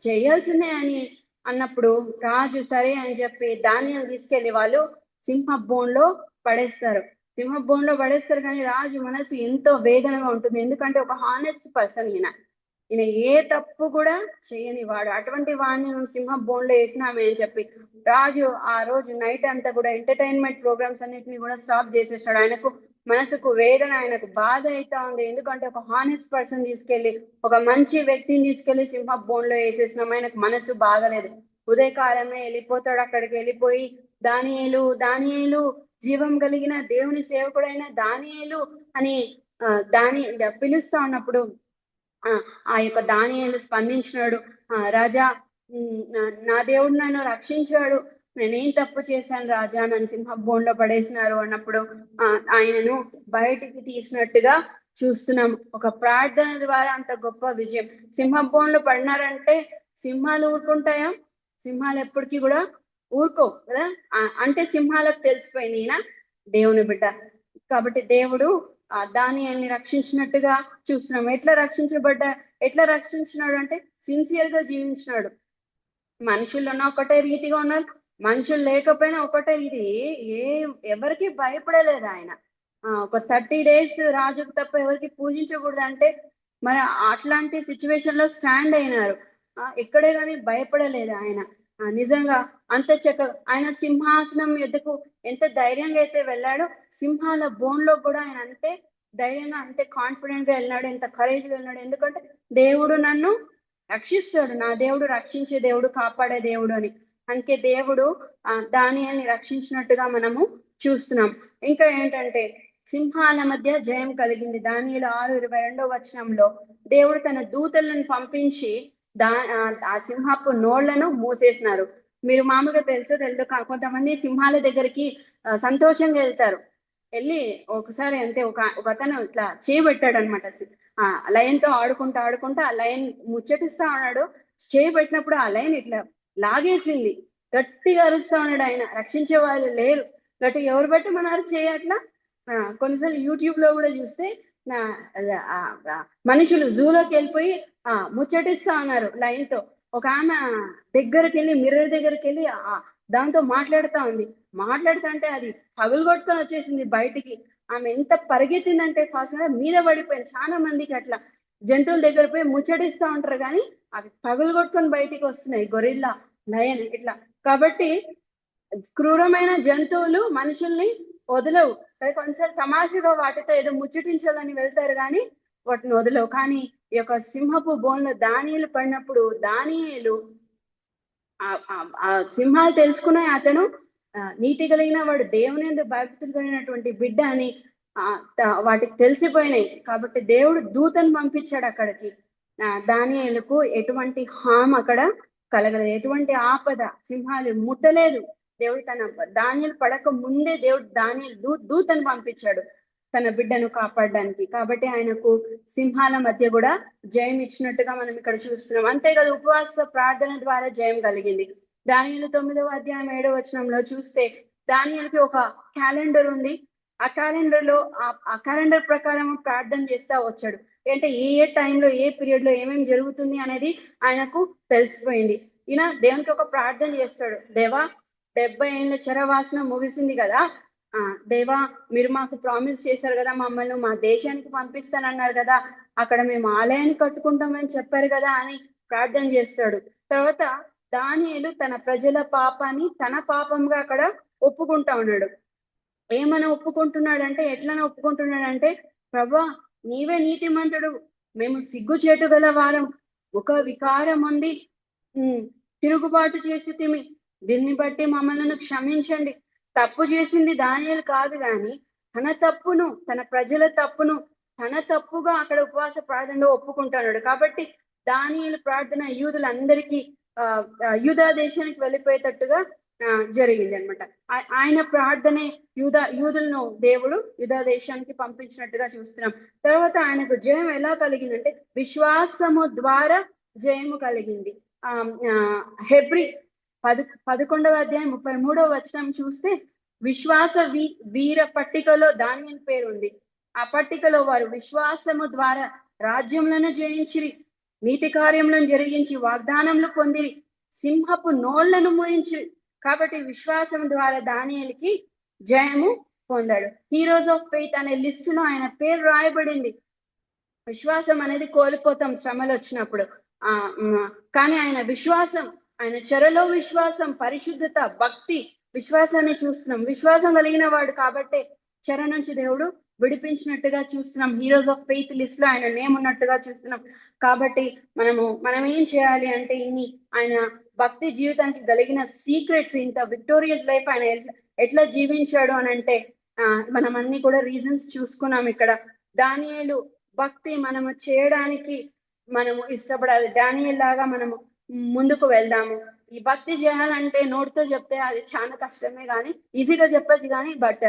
చేయాల్సిందే అని అన్నప్పుడు రాజు సరే అని చెప్పి దానియల్ని తీసుకెళ్లి వాళ్ళు సింహ బోన్లో పడేస్తారు. సింహ బోన్లో పడేస్తారు, కానీ రాజు మనసు ఎంతో వేదనగా ఉంటుంది. ఎందుకంటే ఒక హానెస్ట్ పర్సన్ ఈయన ఏ తప్పు కూడా చేయని వాడు, అటువంటి వాడిని నువ్వు సింహ బోన్లో వేసినామే అని చెప్పి రాజు ఆ రోజు నైట్ అంతా కూడా ఎంటర్టైన్మెంట్ ప్రోగ్రామ్స్ అన్నిటిని కూడా స్టాప్ చేసేసాడు. ఆయనకు మనసుకు వేదన, ఆయనకు బాధ అవుతా ఉంది. ఎందుకంటే ఒక హానెస్ట్ పర్సన్ తీసుకెళ్లి, ఒక మంచి వ్యక్తిని తీసుకెళ్లి సింహ బోన్లో వేసేసినాం. ఆయనకు మనసు బాగలేదు. ఉదయకాలమే వెళ్ళిపోతాడు. అక్కడికి వెళ్ళిపోయి దానియేలు జీవం కలిగిన దేవుని సేవకుడైన దానియేలు అని దాని పిలుస్తా ఉన్నప్పుడు ఆ యొక్క దానియేలు స్పందించినాడు. రాజా, నా దేవుడు నన్ను రక్షించాడు, నేనేం తప్పు చేశాను రాజా, నన్ను సింహ బోన్లో పడేసినారు అన్నప్పుడు ఆయనను బయటికి తీసినట్టుగా చూస్తున్నాం. ఒక ప్రార్థన ద్వారా అంత గొప్ప విజయం. సింహ బోన్లో పడినారంటే సింహాలు ఊరుకుంటాయా? సింహాలు ఎప్పటికీ కూడా ఊరుకో కదా. అంటే సింహాలకు తెలిసిపోయింది ఈయన దేవుని బిడ్డ కాబట్టి దేవుడు దానియల్ని రక్షించినట్టుగా చూస్తున్నాం. ఎట్లా రక్షించినాడు అంటే సిన్సియర్ గా జీవించినాడు. మనుషుల్లోనే ఒకటే రీతిగా ఉన్నారు, మనుషులు లేకపోయినా ఒకటే రీతి. ఎవరికి భయపడలేదు ఆయన. ఒక 30 days రాజుకు తప్ప ఎవరికి పూజించకూడదు అంటే మరి అట్లాంటి సిచ్యువేషన్ లో స్టాండ్ అయినారు. ఎక్కడే కానీ భయపడలేదు ఆయన. నిజంగా అంత చక్కగా ఆయన సింహాసనం ఎద్దుకు ఎంత ధైర్యంగా అయితే వెళ్ళాడో, సింహాల బోన్లో కూడా ఆయన అంతే ధైర్యంగా, అంతే కాన్ఫిడెంట్ గా వెళ్ళినాడు, ఎంత కరేజ్ గా వెళ్ళినాడు. ఎందుకంటే దేవుడు నన్ను రక్షిస్తాడు, నా దేవుడు రక్షించే దేవుడు, కాపాడే దేవుడు అని. అందుకే దేవుడు దానియల్ని రక్షించినట్టుగా మనము చూస్తున్నాం. ఇంకా ఏంటంటే సింహాల మధ్య జయం కలిగింది. దానియేలు 6:22 దేవుడు తన దూతలను పంపించి ఆ సింహపు నోళ్లను మూసేసినారు. మీరు మామూలుగా తెలుసు కొంతమంది సింహాల దగ్గరికి సంతోషంగా వెళ్తారు. వెళ్ళి ఒకసారి అంతే ఒక అతను ఇట్లా చేయబెట్టాడు అనమాట. లైన్ తో ఆడుకుంటా ఆ లైన్ ముచ్చటిస్తా ఉన్నాడు. చేయబెట్టినప్పుడు ఆ లైన్ ఇట్లా లాగేసింది. గట్టిగా అరుస్తా ఉన్నాడు ఆయన. రక్షించే వాళ్ళు లేరు. గట్టిగా ఎవరు పెట్టమన్నారు చేయట్లా. కొన్నిసార్లు యూట్యూబ్ లో కూడా చూస్తే మనుషులు జూలోకి వెళ్ళిపోయి ముచ్చటిస్తా ఉన్నారు లైన్ తో. ఒక ఆమె దగ్గరికి వెళ్ళి మిర్రర్ దగ్గరికి వెళ్ళి దాంతో మాట్లాడుతా ఉంది. మాట్లాడుతుంటే అది పగులు కొట్టుకొని వచ్చేసింది బయటికి. ఆమె ఎంత పరిగెత్తిందంటే ఫాస్ట్ గా మీద పడిపోయింది. చాలా మందికి అట్లా జంతువుల దగ్గర పోయి ముచ్చటిస్తూ ఉంటారు, కానీ అవి పగులు కొట్టుకొని బయటికి వస్తున్నాయి. గొరిల్లా, లయన్ ఇట్లా. కాబట్టి క్రూరమైన జంతువులు మనుషుల్ని వదలవు. కొన్నిసార్లు తమాషగా వాటితో ఏదో ముచ్చటించాలని వెళ్తారు, కానీ వాటిని వదలవు. కానీ ఈ యొక్క సింహపు బోన్లో దానియేలు పడినప్పుడు దానియేలు ఆ సింహాలు తెలుసుకున్నాయి అతను నీతి కలిగిన వాడు, దేవుని భక్తులు కలిగినటువంటి బిడ్డ అని వాటికి తెలిసిపోయినాయి. కాబట్టి దేవుడు దూతను పంపించాడు అక్కడికి. దానియేలుకు ఎటువంటి హామ్ అక్కడ కలగలేదు, ఎటువంటి ఆపద సింహాలు ముట్టలేదు. దేవుడు తన దానియేలు పడక ముందే దేవుడు దానియేలు దూతను పంపించాడు తన బిడ్డను కాపాడడానికి. కాబట్టి ఆయనకు సింహాల మధ్య కూడా జయం ఇచ్చినట్టుగా మనం ఇక్కడ చూస్తున్నాం. అంతేకాదు ఉపవాస ప్రార్థన ద్వారా జయం కలిగింది. దానియేలు 9:7 చూస్తే దానియేలుకి ఒక క్యాలెండర్ ఉంది. ఆ క్యాలెండర్ లో ఆ క్యాలెండర్ ప్రకారం ప్రార్థన చేస్తా వచ్చాడు. అంటే ఏ టైంలో ఏ పీరియడ్ లో ఏమేమి జరుగుతుంది అనేది ఆయనకు తెలిసిపోయింది. ఈయన దేవునికి ఒక ప్రార్థన చేస్తాడు. దేవా, 70 ఏళ్ళ చెరవాసన ముగిసింది కదా, దేవా మీరు మాకు ప్రామిస్ చేశారు కదా, మమ్మల్ని మా దేశానికి పంపిస్తానన్నారు కదా, అక్కడ మేము ఆలయాన్ని కట్టుకుంటామని చెప్పారు కదా అని ప్రార్థన చేస్తాడు. తర్వాత దానియేలు తన ప్రజల పాపాన్ని తన పాపంగా అక్కడ ఒప్పుకుంటా ఉన్నాడు. ఏమని ఒప్పుకుంటున్నాడంటే, ఎట్లని ఒప్పుకుంటున్నాడంటే, ప్రభా నీవే నీతిమంతుడు, మేము సిగ్గుచేటు గల వారం, ఒక వికారం ఉంది, తిరుగుబాటు చేసి తిమి, దీన్ని బట్టి మమ్మల్ని క్షమించండి. తప్పు చేసింది దానియేలు కాదు, కానీ తన తప్పును, తన ప్రజల తప్పును తన తప్పుగా అక్కడ ఉపవాస ప్రార్థనలో ఒప్పుకుంటున్నాడు. కాబట్టి దానియేలు ప్రార్థన యూదులందరికీ యూదా దేశానికి వెళ్ళిపోయేటట్టుగా జరిగింది అనమాట. ఆయన ప్రార్థనే యూదులను దేవుడు యూదా దేశానికి పంపించినట్టుగా చూస్తున్నాం. తర్వాత ఆయనకు జయం ఎలా కలిగిందంటే విశ్వాసము ద్వారా జయము కలిగింది. హెబ్రీ 11వ అధ్యాయం 33వ వచనం చూస్తే విశ్వాస వీర పట్టికలో దానియేలు పేరు ఉంది. ఆ పట్టికలో వారు విశ్వాసము ద్వారా రాజ్యములను జయించిరి, నీతి కార్యములను జరిగించి వాగ్దానములు పొందిరి, సింహపు నోళ్లను మోయించిరి. కాబట్టి విశ్వాసం ద్వారా దానియేలుకి జయము పొందాడు. హీరోస్ ఆఫ్ ఫెయిత్ అనే లిస్టులో ఆయన పేరు రాయబడింది. విశ్వాసం అనేది కోల్పోతాం శ్రమలు వచ్చినప్పుడు, కానీ ఆయన విశ్వాసం, ఆయన చెరలో విశ్వాసం, పరిశుద్ధత, భక్తి, విశ్వాసాన్ని చూస్తున్నాం. విశ్వాసం కలిగిన వాడు కాబట్టే చెర నుంచి దేవుడు విడిపించినట్టుగా చూస్తున్నాం. హీరోస్ ఆఫ్ ఫెయిత్ లిస్ట్ లో ఆయన నేమ్ ఉన్నట్టుగా చూస్తున్నాం. కాబట్టి మనం ఏం చేయాలి అంటే ఆయన భక్తి జీవితానికి కలిగిన సీక్రెట్స్, ఇంత విక్టోరియస్ లైఫ్ ఆయన ఎట్లా జీవించాడు అని అంటే మనం అన్ని కూడా రీజన్స్ చూసుకున్నాం ఇక్కడ. దానియేలు భక్తి మనము చేయడానికి మనము ఇష్టపడాలి. దానియేలు లాగా మనము ముందుకు వెళ్దాము. ఈ భక్తి చేయాలంటే నోటితో చెప్తే అది చాలా కష్టమే, కానీ ఈజీగా చెప్పచ్చు కానీ బట్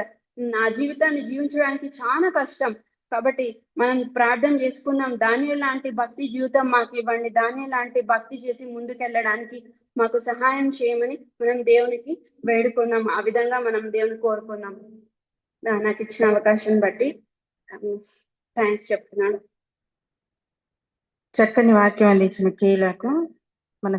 నా జీవితాన్ని జీవించడానికి చాలా కష్టం. కాబట్టి మనం ప్రార్థన చేసుకుందాం, దానియేలు లాంటి భక్తి జీవితం మాకు ఇవ్వండి, దానియేలు లాంటి భక్తి చేసి ముందుకెళ్ళడానికి మాకు సహాయం చేయమని మనం దేవునికి వేడుకుందాం. ఆ విధంగా మనం దేవుని కోరుకుందాం. నాకు ఇచ్చిన అవకాశం బట్టి థ్యాంక్స్ చెప్తున్నాను. చక్కని వాక్యం అందించిన కీలకు మన